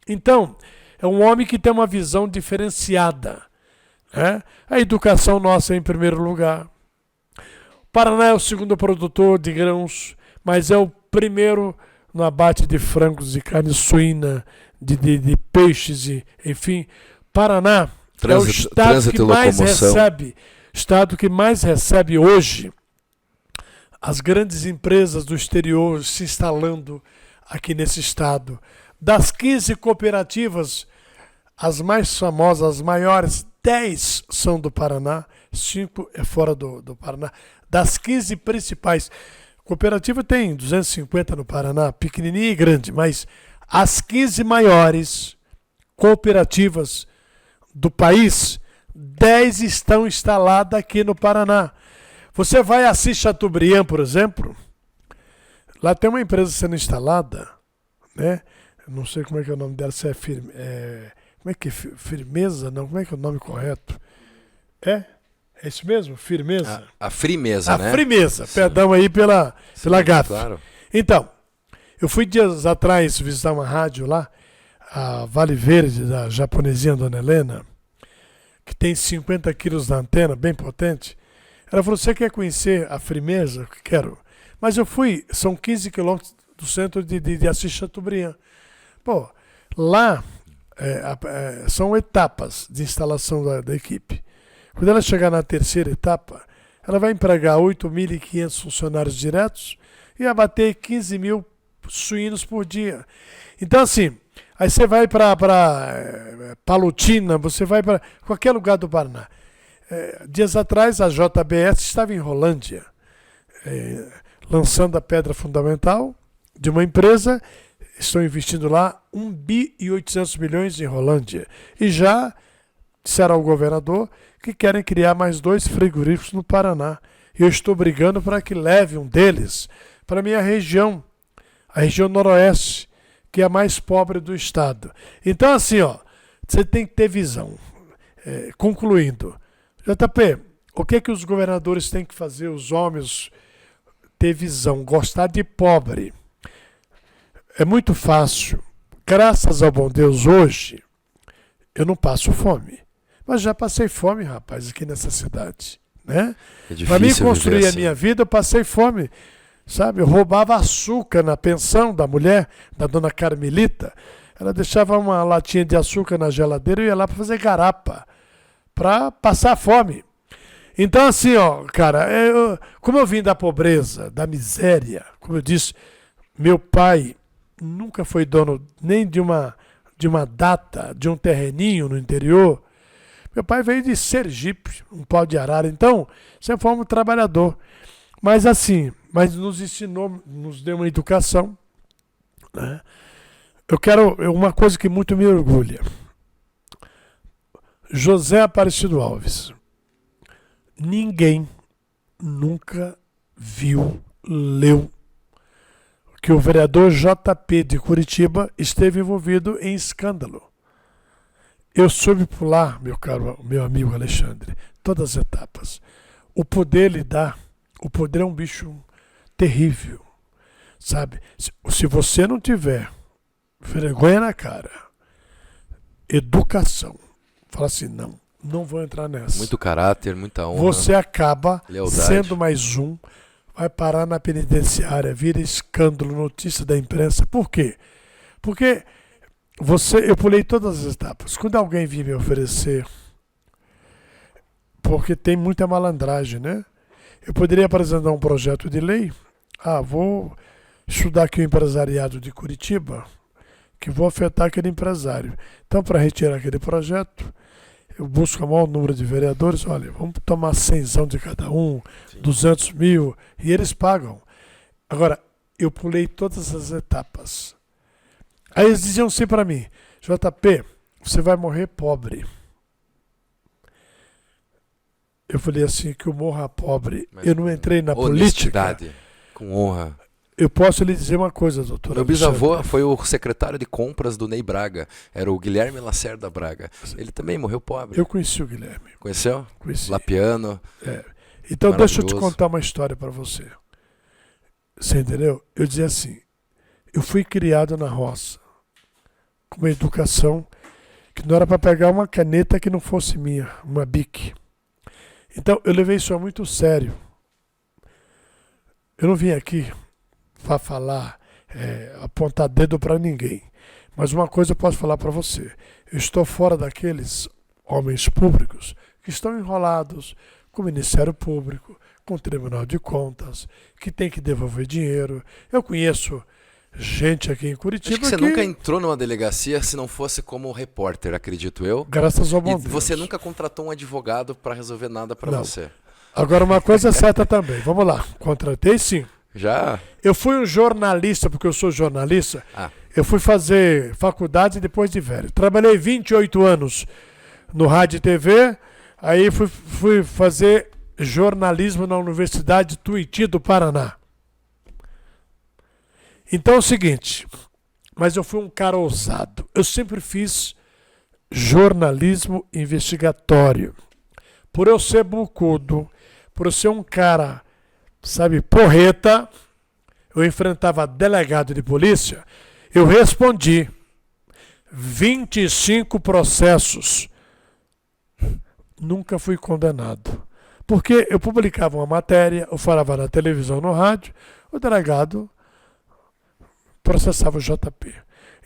Então, é um homem que tem uma visão diferenciada, né? A educação nossa é em primeiro lugar. O Paraná é o segundo produtor de grãos, mas é o primeiro no abate de frangos e carne suína, de peixes, enfim. Paraná é o estado que mais recebe, estado que mais recebe hoje as grandes empresas do exterior se instalando aqui nesse estado. Das 15 cooperativas, as mais famosas, as maiores, 10 são do Paraná, 5 é fora do Paraná. Das 15 principais, cooperativa tem 250 no Paraná, pequenininha e grande, mas as 15 maiores cooperativas do país, 10 estão instaladas aqui no Paraná. Você vai a Assis Chateaubriand, por exemplo, lá tem uma empresa sendo instalada, né? Não sei como é que é o nome dela, se é como é que é? Firmeza? Não, como é que é o nome correto? É isso mesmo? Firmeza? A Frimeza, né? A Frimeza, perdão aí pela gafe. Claro. Então, eu fui dias atrás visitar uma rádio lá, a Vale Verde, da japonesinha Dona Helena, que tem 50 quilos da antena, bem potente. Ela falou, você quer conhecer a Frimeza? Eu quero. Mas eu fui, são 15 quilômetros do centro de Assis Chateaubriand. Pô, lá são etapas de instalação da equipe. Quando ela chegar na terceira etapa, ela vai empregar 8.500 funcionários diretos e abater 15 mil suínos por dia. Então, assim, aí você vai para Palotina, você vai para qualquer lugar do Paraná. Dias atrás, a JBS estava em Rolândia, lançando a pedra fundamental de uma empresa. Estão investindo lá 1,8 bilhões em Rolândia. E já disseram ao governador que querem criar mais 2 frigoríficos no Paraná. E eu estou brigando para que leve um deles para a minha região, a região noroeste, que é a mais pobre do estado. Então, assim, você tem que ter visão. Concluindo, JP, o que os governadores têm que fazer, os homens, ter visão, gostar de pobre? É muito fácil. Graças ao bom Deus, hoje, eu não passo fome. Mas já passei fome, rapaz, aqui nessa cidade. Né? Para mim construir a minha vida, eu passei fome. Sabe? Eu roubava açúcar na pensão da mulher, da dona Carmelita. Ela deixava uma latinha de açúcar na geladeira e eu ia lá para fazer garapa, para passar fome. Então, assim, cara, como eu vim da pobreza, da miséria, como eu disse, meu pai nunca foi dono nem de uma data, de um terreninho no interior. Meu pai veio de Sergipe, um pau de arara. Então, sempre foi um trabalhador. Mas assim, nos ensinou, nos deu uma educação. Né? Uma coisa que muito me orgulha. José Aparecido Alves. Ninguém nunca viu, leu que o vereador JP de Curitiba esteve envolvido em escândalo. Eu soube pular, meu amigo Alexandre, todas as etapas. O poder é um bicho terrível, sabe? Se você não tiver vergonha na cara, educação, fala assim, não vou entrar nessa. Muito caráter, muita honra. Você acaba lealdade. Sendo mais um, vai parar na penitenciária, vira escândalo, notícia da imprensa. Por quê? Porque eu pulei todas as etapas. Quando alguém vir me oferecer, porque tem muita malandragem, né? Eu poderia apresentar um projeto de lei. Vou estudar aqui o empresariado de Curitiba, que vou afetar aquele empresário. Então, para retirar aquele projeto, eu busco o maior número de vereadores. Olha, vamos tomar 100 de cada um, sim, 200 mil, e eles pagam. Agora, eu pulei todas as etapas. Aí eles diziam assim para mim, JP, você vai morrer pobre. Eu falei assim, que eu morra pobre. Mas eu não entrei na política. Com honra. Eu posso lhe dizer uma coisa, doutor. Meu bisavô foi o secretário de compras do Ney Braga. Era o Guilherme Lacerda Braga. Ele também morreu pobre. Eu conheci o Guilherme. Conheceu? Conheci. Lapiano. Então deixa eu te contar uma história para você. Você entendeu? Eu dizia assim, eu fui criado na roça, com uma educação que não era para pegar uma caneta que não fosse minha, uma Bic. Então eu levei isso a muito sério. Eu não vim aqui para falar, apontar dedo para ninguém. Mas uma coisa eu posso falar para você. Eu estou fora daqueles homens públicos que estão enrolados com o Ministério Público, com o Tribunal de Contas, que tem que devolver dinheiro. Eu conheço gente aqui em Curitiba Acho que você nunca entrou numa delegacia se não fosse como repórter, acredito eu. Graças ao bom E Deus. você nunca contratou um advogado para resolver nada para Não. você. Agora, uma coisa é certa também. Vamos lá. Contratei sim. Já? Eu fui um jornalista, porque eu sou jornalista. Ah. Eu fui fazer faculdade depois de velho. Trabalhei 28 anos no rádio e TV. Aí fui fazer jornalismo na Universidade Tuiuti do Paraná. Então é o seguinte, mas eu fui um cara ousado. Eu sempre fiz jornalismo investigatório. Por eu ser bucudo, por eu ser um cara, sabe, porreta, eu enfrentava delegado de polícia, eu respondi 25 processos. Nunca fui condenado. Porque eu publicava uma matéria, eu falava na televisão, no rádio, o delegado processava o JP.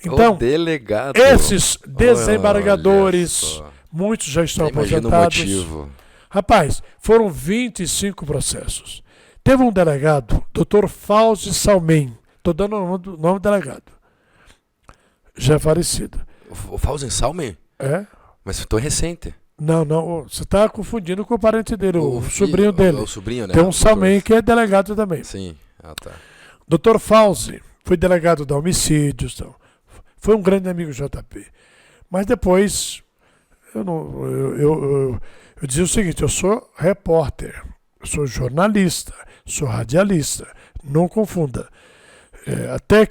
Então, o delegado. esses desembargadores, Olha só. muitos já estão Imagina o aposentados. motivo. Rapaz, foram 25 processos. Teve um delegado, Dr. Fauzi Salmen, estou dando o nome do delegado, já é falecido. O Fauzi Salmen? É? Mas foi recente. Não, você está confundindo com o parente dele, o sobrinho dele. O sobrinho, né? Tem um Salmen que é delegado também. Sim. Ah, tá. Dr. Fauzi foi delegado da homicídios, então. Foi um grande amigo do JP. Mas depois, eu dizia o seguinte, eu sou repórter, eu sou jornalista, sou radialista, não confunda. Até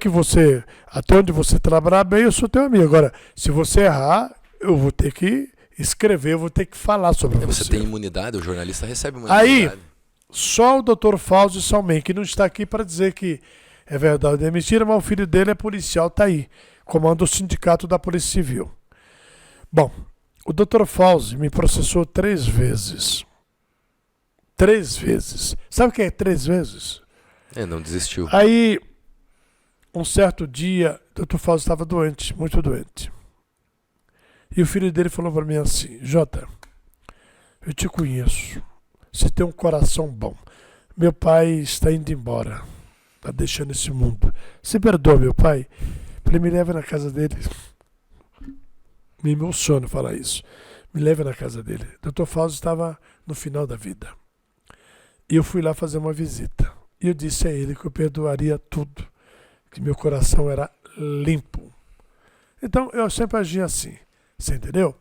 onde você trabalhar bem, eu sou teu amigo. Agora, se você errar, eu vou ter que escrever, eu vou ter que falar sobre você. Você tem imunidade, o jornalista recebe uma Aí, imunidade. só o Dr. Fauzi Salmen, que não está aqui para dizer que é verdade ou é mentira, mas o filho dele é policial, está aí, comanda o sindicato da Polícia Civil. Bom, o Dr. Fauzi me processou 3 vezes. 3 vezes. Sabe o que é 3 vezes? Não desistiu. Aí, um certo dia, o Dr. Fauzi estava doente, muito doente. E o filho dele falou para mim assim, Jota, eu te conheço, você tem um coração bom. Meu pai está indo embora, está deixando esse mundo. Você perdoa meu pai? Ele me leva na casa dele. Me emociona falar isso. Me leva na casa dele. O Dr. Fauzi estava no final da vida. E eu fui lá fazer uma visita. E eu disse a ele que eu perdoaria tudo, que meu coração era limpo. Então eu sempre agi assim. Você entendeu?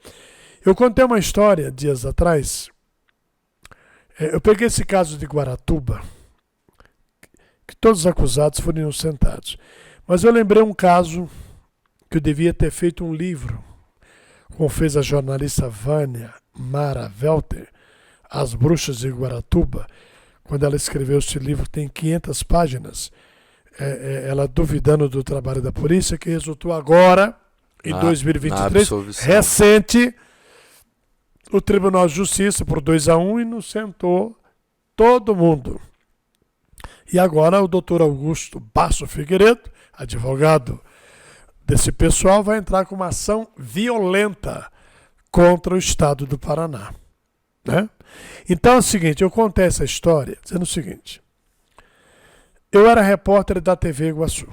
Eu contei uma história dias atrás. Eu peguei esse caso de Guaratuba, que todos os acusados foram inocentados. Mas eu lembrei um caso que eu devia ter feito um livro, como fez a jornalista Vânia Mara Welter, As Bruxas de Guaratuba, quando ela escreveu esse livro, tem 500 páginas, ela duvidando do trabalho da polícia, que resultou agora, em 2023, recente, o Tribunal de Justiça por 2-1 inocentou todo mundo. E agora o doutor Augusto Basso Figueiredo, advogado desse pessoal, vai entrar com uma ação violenta contra o Estado do Paraná. Né? Então é o seguinte, eu contei essa história dizendo o seguinte, eu era repórter da TV Iguaçu.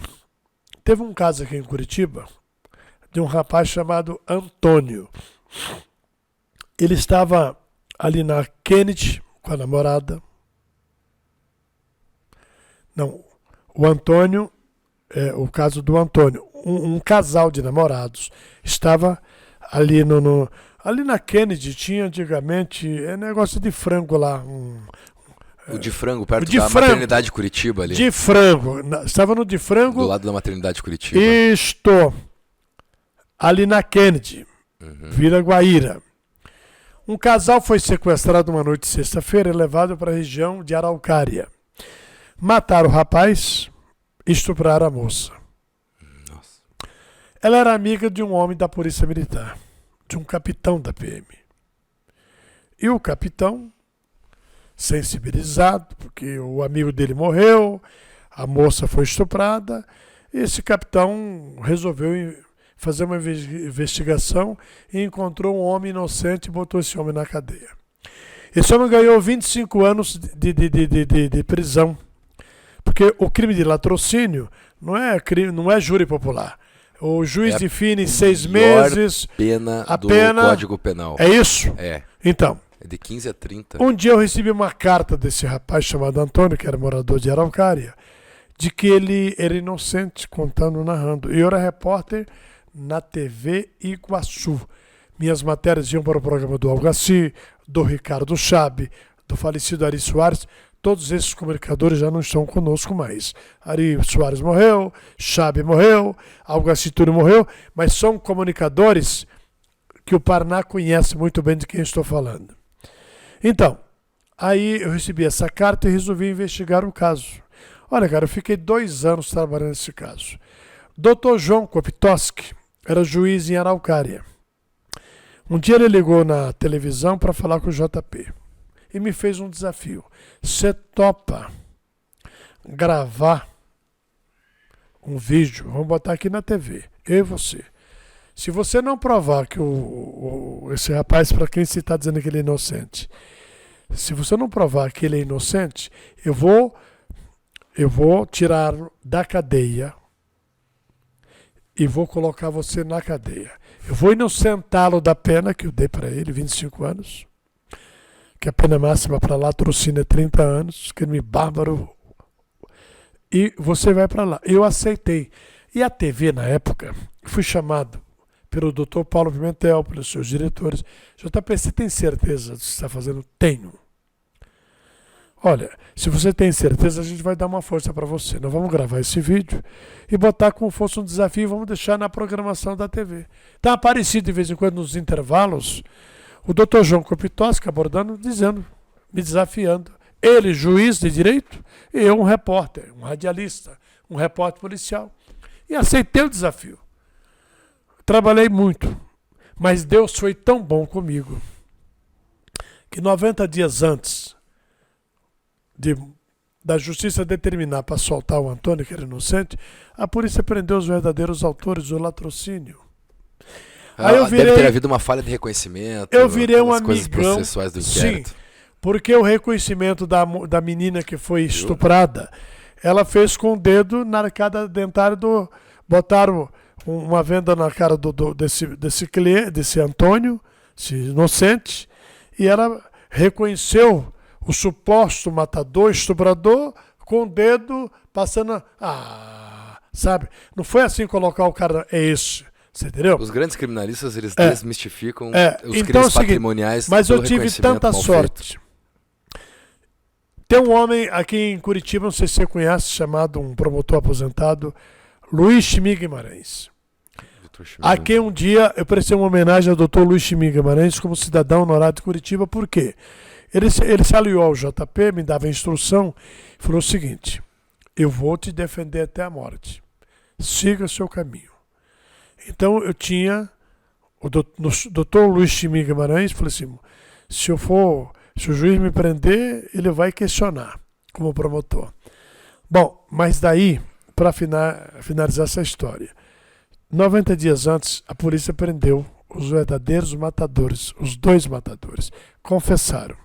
Teve um caso aqui em Curitiba, de um rapaz chamado Antônio. Ele estava ali na Kennedy com a namorada. Não, o Antônio, o caso do Antônio, um casal de namorados, estava ali ali na Kennedy, tinha antigamente negócio de frango lá. O de frango, perto de da frango, maternidade de Curitiba ali. De frango, estava no de frango. Do lado da maternidade de Curitiba. Isto, ali na Kennedy, Vila Guaíra. Um casal foi sequestrado uma noite de sexta-feira e levado para a região de Araucária. Mataram o rapaz e estupraram a moça. Nossa. Ela era amiga de um homem da Polícia Militar, de um capitão da PM. E o capitão, sensibilizado, porque o amigo dele morreu, a moça foi estuprada, esse capitão resolveu fazer uma investigação e encontrou um homem inocente e botou esse homem na cadeia. Esse homem ganhou 25 anos de prisão, porque o crime de latrocínio não é júri popular. O juiz define 6 meses. A pena do Código Penal. É isso? É. Então, é de 15 a 30. Um dia eu recebi uma carta desse rapaz chamado Antônio, que era morador de Araucária, de que ele era inocente, contando, narrando. E eu era repórter na TV Iguaçu. Minhas matérias iam para o programa do Algaci, do Ricardo Chabe, do falecido Ari Soares. Todos esses comunicadores já não estão conosco mais. Ari Soares morreu, Chabe morreu, Algaci Túlio morreu, mas são comunicadores que o Paraná conhece muito bem de quem estou falando. Então, aí eu recebi essa carta e resolvi investigar o caso. Olha, cara, eu fiquei 2 anos trabalhando nesse caso. Dr. João Kopitoski era juiz em Araucária. Um dia ele ligou na televisão para falar com o JP e me fez um desafio. Você topa gravar um vídeo, vamos botar aqui na TV, eu e você. Se você não provar que esse rapaz, para quem você está dizendo que ele é inocente, se você não provar que ele é inocente, eu vou tirá-lo da cadeia e vou colocar você na cadeia. Eu vou inocentá-lo da pena que eu dei para ele, 25 anos, que a pena máxima para latrocínio é 30 anos, crime bárbaro, e você vai para lá. Eu aceitei. E a TV, na época, fui chamado pelo Dr. Paulo Pimentel, pelos seus diretores. JP, você tem certeza do que você está fazendo? Tenho. Olha, se você tem certeza, a gente vai dar uma força para você. Nós vamos gravar esse vídeo e botar como fosse um desafio e vamos deixar na programação da TV. Está aparecido de vez em quando nos intervalos o Dr. João Kopitoski abordando, dizendo, me desafiando. Ele, juiz de direito, e eu, um repórter, um radialista, um repórter policial. E aceitei o desafio. Trabalhei muito, mas Deus foi tão bom comigo que 90 dias antes da justiça determinar para soltar o Antônio, que era inocente, a polícia prendeu os verdadeiros autores do latrocínio. Aí eu virei, deve ter havido uma falha de reconhecimento. Eu virei um coisas amigão. Processuais do inquérito. Sim, porque o reconhecimento da menina que foi estuprada, ela fez com o dedo na arcada dentária botaram uma venda na cara desse cliente, desse Antônio, esse inocente, e ela reconheceu o suposto matador, estuprador, com o dedo passando. Sabe? Não foi assim colocar o cara. É esse. Você entendeu? Os grandes criminalistas, eles desmistificam os então, crimes patrimoniais. Mas eu tive tanta sorte. Tem um homem aqui em Curitiba, não sei se você conhece, chamado um promotor aposentado, Luiz Chimig Guimarães. A quem um dia eu prestei uma homenagem ao Dr. Luiz Chimig Guimarães como cidadão honorário de Curitiba. Por quê? Ele se aliou ao JP, me dava instrução, e falou o seguinte: eu vou te defender até a morte. Siga seu caminho. Então eu tinha o Dr. Luiz Chimig Guimarães, falei assim: se o juiz me prender, ele vai questionar como promotor. Bom, mas daí, para finalizar essa história, 90 dias antes, a polícia prendeu os verdadeiros matadores, os 2 matadores, confessaram.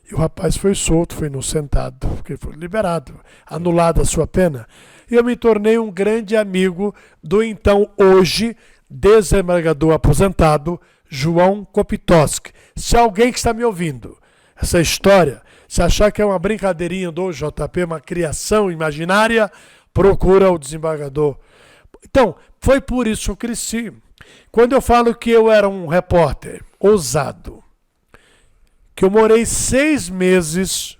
E o rapaz foi solto, foi inocentado, porque foi liberado, anulada a sua pena. E eu me tornei um grande amigo do então, hoje, desembargador aposentado, João Kopitoski. Se alguém que está me ouvindo, essa história, se achar que é uma brincadeirinha do JP, uma criação imaginária, procura o desembargador. Então, foi por isso que eu cresci. Quando eu falo que eu era um repórter ousado, que eu morei 6 meses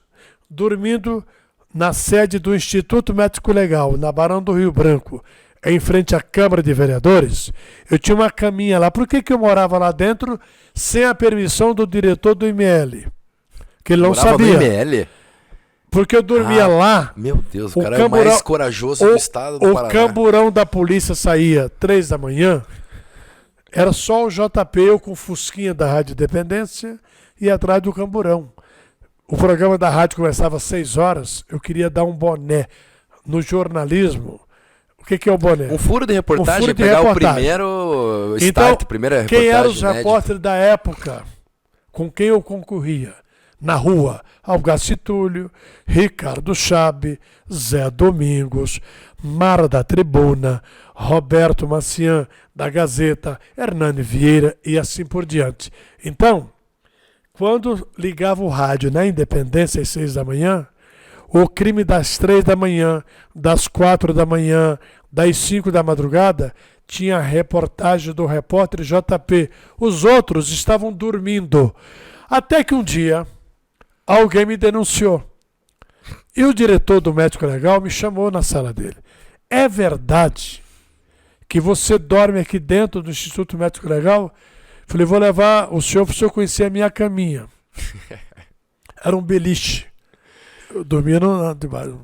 dormindo na sede do Instituto Médico Legal, na Barão do Rio Branco, em frente à Câmara de Vereadores, eu tinha uma caminha lá. Por que eu morava lá dentro sem a permissão do diretor do IML? Que ele não sabia. No IML? Porque eu dormia lá. Meu Deus, o cara é o mais corajoso do estado do Paraná. O camburão da polícia saía 3 da manhã, era só o JP, eu com fusquinha da Rádio Independência e atrás do camburão. O programa da rádio começava às 6 horas, eu queria dar um boné. No jornalismo, O que é o boné? Um furo de reportagem, furo de pegar reportagem. o primeiro Então, start, primeira reportagem quem eram os inédita. repórteres da época com quem eu concorria? Na rua, Algaci Túlio, Ricardo Chabe, Zé Domingos, Mara da Tribuna, Roberto Macian, da Gazeta, Hernani Vieira e assim por diante. Então, quando ligava o rádio na Independência às 6 da manhã, o crime das 3 da manhã, das 4 da manhã, das 5 da madrugada, tinha a reportagem do repórter JP. Os outros estavam dormindo. Até que um dia, alguém me denunciou. E o diretor do Médico Legal me chamou na sala dele. É verdade que você dorme aqui dentro do Instituto Médico Legal? Falei, vou levar o senhor para o senhor conhecer a minha caminha. Era um beliche. Eu dormia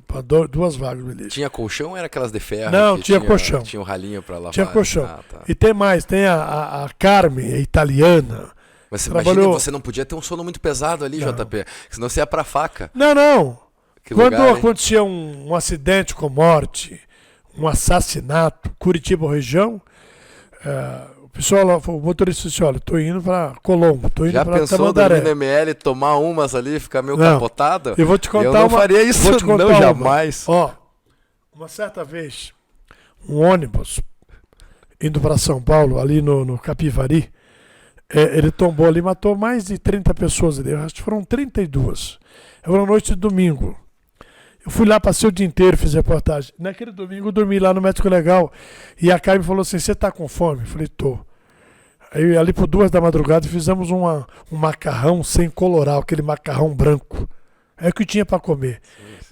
para 2 vagas no beliche. Tinha colchão ou era aquelas de ferro? Não, que tinha colchão. Tinha um ralinho para lavar? Tinha colchão. Tá. E tem mais, tem a Carmen, a italiana. Mas Trabalhou... imagina, você não podia ter um sono muito pesado ali, Não. JP. Senão você ia pra faca. Não. Que Quando lugar, hein? acontecia um acidente com morte, um assassinato, Curitiba região, o pessoal, o motorista disse, olha, estou indo para Colombo, estou indo Já para pensou Tamandaré. dormir no ML, tomar umas ali, ficar meio Não. capotado? Eu vou te contar Eu não uma, faria isso, vou te contar não, uma. jamais. Ó, uma certa vez, um ônibus indo para São Paulo, ali no Capivari, ele tombou ali, matou mais de 30 pessoas ali, acho que foram 32. Era uma noite de domingo. Eu fui lá, passei o dia inteiro, fiz reportagem. Naquele domingo eu dormi lá no Médico Legal e a Carmen falou assim, você tá com fome? Eu falei, tô. Aí ali por 2 da madrugada fizemos um macarrão sem coloral, aquele macarrão branco. É o que tinha para comer.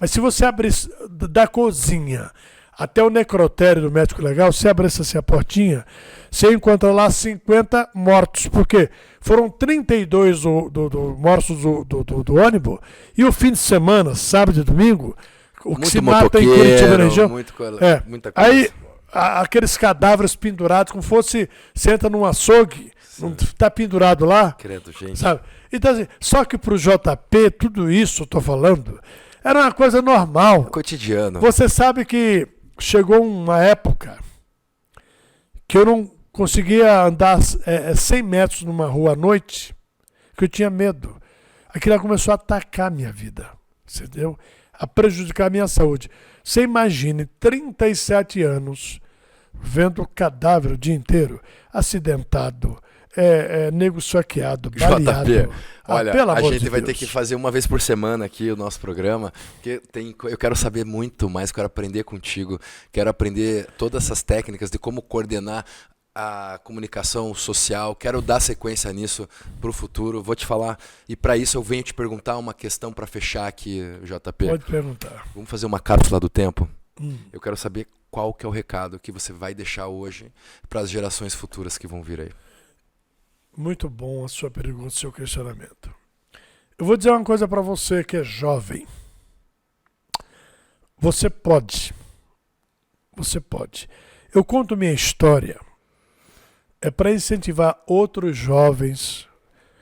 Mas se você abrir da cozinha até o necrotério do Médico Legal, se abrisse assim a portinha, você encontra lá 50 mortos. Por quê? Foram 32 mortos do ônibus, e o fim de semana, sábado e domingo, o que Muito se mata em Curitiba na região. muita coisa. Aí, aqueles cadáveres pendurados, como fosse, você entra num açougue, não está pendurado lá, Credo, gente. sabe? Então, assim, só que para o JP, tudo isso, eu estou falando, era uma coisa normal. Cotidiano. Você sabe que chegou uma época que eu não conseguia andar 100 metros numa rua à noite, que eu tinha medo. Aquilo começou a atacar a minha vida, entendeu? A prejudicar a minha saúde. Você imagine 37 anos vendo cadáver o dia inteiro, acidentado, nego saqueado, baleado. JP, olha, pelo a amor gente de vai Deus. ter que fazer uma vez por semana aqui o nosso programa, porque eu quero saber muito mais, quero aprender contigo, quero aprender todas essas técnicas de como coordenar a comunicação social, quero dar sequência nisso para o futuro, vou te falar, e para isso eu venho te perguntar uma questão para fechar aqui, JP. Pode perguntar. Vamos fazer uma cápsula do tempo? Eu quero saber qual que é o recado que você vai deixar hoje para as gerações futuras que vão vir aí. Muito bom a sua pergunta, seu questionamento. Eu vou dizer uma coisa para você que é jovem. Você pode. Você pode. Eu conto minha história para incentivar outros jovens,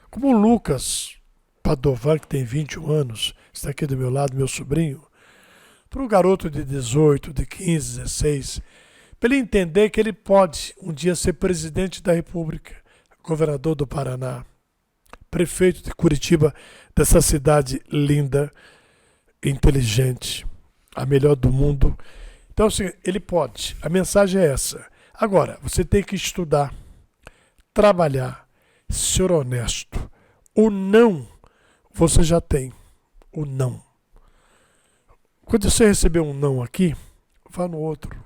como o Lucas Padovan, que tem 21 anos, está aqui do meu lado, meu sobrinho, para o garoto de 18, de 15, 16, para ele entender que ele pode um dia ser presidente da República, governador do Paraná, prefeito de Curitiba, dessa cidade linda, inteligente, a melhor do mundo. Então, assim, ele pode. A mensagem é essa. Agora, você tem que estudar, trabalhar, ser honesto. O não, você já tem. O não. Quando você receber um não aqui, vá no outro.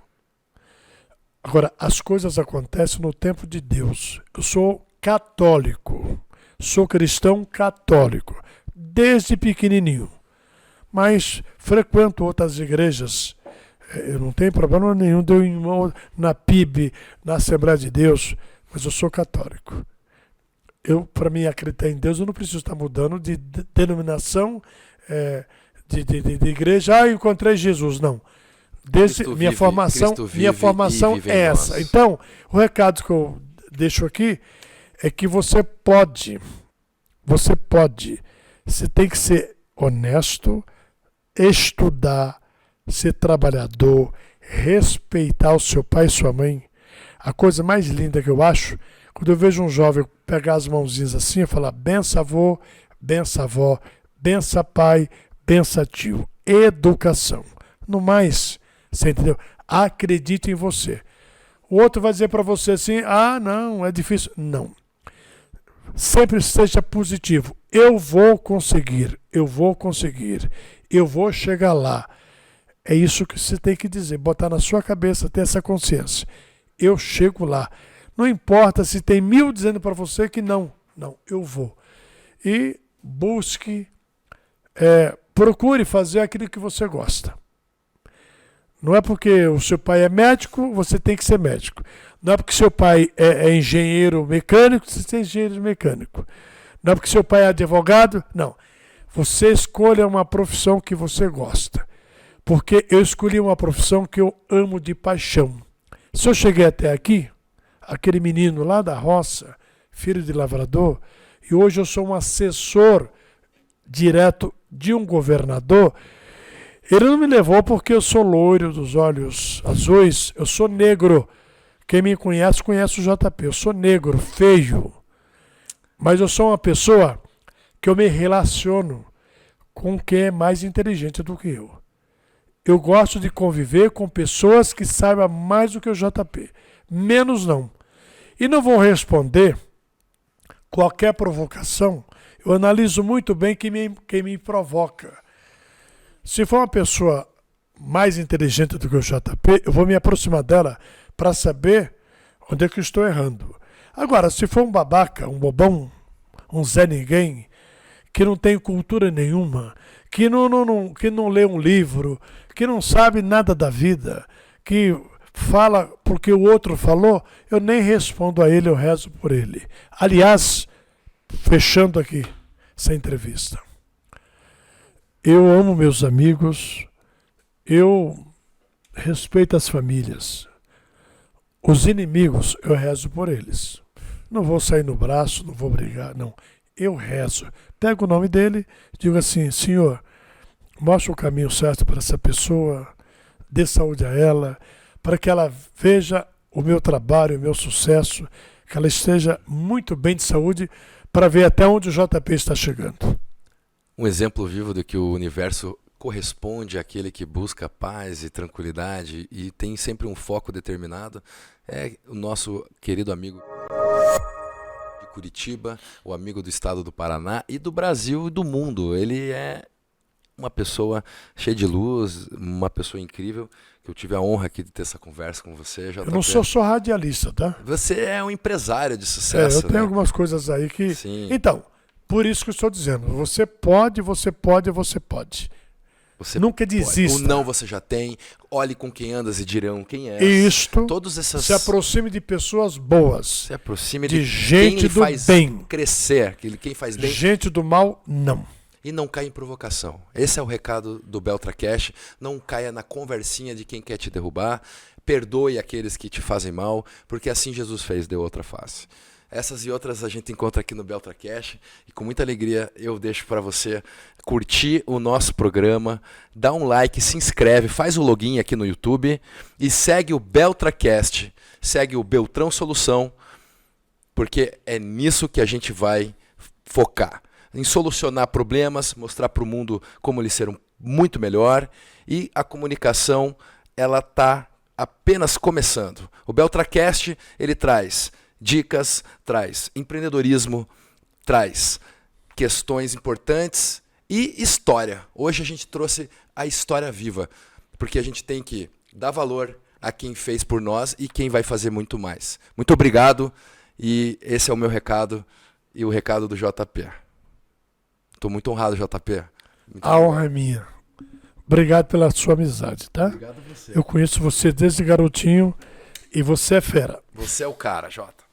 Agora, as coisas acontecem no tempo de Deus. Eu sou católico, sou cristão católico, desde pequenininho, mas frequento outras igrejas, eu não tenho problema nenhum de eu ir na PIB, na Assembleia de Deus, mas eu sou católico. Para mim acreditar em Deus, eu não preciso estar mudando de denominação, de igreja, eu encontrei Jesus, não. Minha formação é essa. Então, o recado que eu deixo aqui é que você pode, você tem que ser honesto, estudar, ser trabalhador, respeitar o seu pai e sua mãe. A coisa mais linda que eu acho, quando eu vejo um jovem pegar as mãozinhas assim e falar benção avô, benção avó, benção pai, benção tio. Educação. No mais, você entendeu? Acredite em você. O outro vai dizer para você assim, não, é difícil. Não. Sempre seja positivo. Eu vou conseguir, eu vou conseguir, eu vou chegar lá. É isso que você tem que dizer, botar na sua cabeça, ter essa consciência. Eu chego lá. Não importa se tem 1000 dizendo para você que não. Não, eu vou. E busque, procure fazer aquilo que você gosta. Não é porque o seu pai é médico, você tem que ser médico. Não é porque seu pai é engenheiro mecânico, você tem engenheiro mecânico. Não é porque seu pai é advogado, não. Você escolha uma profissão que você gosta. Porque eu escolhi uma profissão que eu amo de paixão. Se eu cheguei até aqui, aquele menino lá da roça, filho de lavrador, e hoje eu sou um assessor direto de um governador, ele não me levou porque eu sou loiro dos olhos azuis, eu sou negro. Quem me conhece, conhece o JP. Eu sou negro, feio. Mas eu sou uma pessoa que eu me relaciono com quem é mais inteligente do que eu. Eu gosto de conviver com pessoas que saibam mais do que o JP. Menos não. E não vou responder qualquer provocação. Eu analiso muito bem quem me provoca. Se for uma pessoa mais inteligente do que o JP, eu vou me aproximar dela para saber onde é que eu estou errando. Agora, se for um babaca, um bobão, um Zé Ninguém, que não tem cultura nenhuma, que não lê um livro, que não sabe nada da vida, que fala porque o outro falou, eu nem respondo a ele, eu rezo por ele. Aliás, fechando aqui essa entrevista, eu amo meus amigos, eu respeito as famílias. Os inimigos, eu rezo por eles. Não vou sair no braço, não vou brigar, não. Eu rezo. Pego o nome dele, digo assim, Senhor, mostra o caminho certo para essa pessoa, dê saúde a ela, para que ela veja o meu trabalho, o meu sucesso, que ela esteja muito bem de saúde, para ver até onde o JP está chegando. Um exemplo vivo do que o universo corresponde àquele que busca paz e tranquilidade e tem sempre um foco determinado é o nosso querido amigo de Curitiba, o amigo do estado do Paraná e do Brasil e do mundo. Ele é uma pessoa cheia de luz, uma pessoa incrível, que eu tive a honra aqui de ter essa conversa com você. JP. Eu não sou só radialista, tá? Você é um empresário de sucesso. Eu tenho algumas coisas aí que... Sim. Então, por isso que eu estou dizendo, você pode, você pode, você pode. Você nunca pode. desista. O não você já tem. Olhe com quem andas e dirão quem és. Isto. Todos essas... Se aproxime de pessoas boas. Se aproxime de de gente quem do faz bem. crescer, quem faz bem. Gente do mal, não. E não caia em provocação. Esse é o recado do BeltraCast. Não caia na conversinha de quem quer te derrubar. Perdoe aqueles que te fazem mal, porque assim Jesus fez, deu outra face. Essas e outras a gente encontra aqui no BeltraCast e com muita alegria eu deixo para você curtir o nosso programa, dá um like, se inscreve, faz o login aqui no YouTube e segue o BeltraCast, segue o Beltrão Solução, porque é nisso que a gente vai focar, em solucionar problemas, mostrar para o mundo como eles serão muito melhor e a comunicação ela está apenas começando. O BeltraCast ele traz dicas, traz empreendedorismo, traz questões importantes e história. Hoje a gente trouxe a história viva, porque a gente tem que dar valor a quem fez por nós e quem vai fazer muito mais. Muito obrigado e esse é o meu recado e o recado do JP. Estou muito honrado, JP. A honra é minha. Obrigado pela sua amizade, tá? Obrigado a você. Eu conheço você desde garotinho e você é fera. Você é o cara, Jota.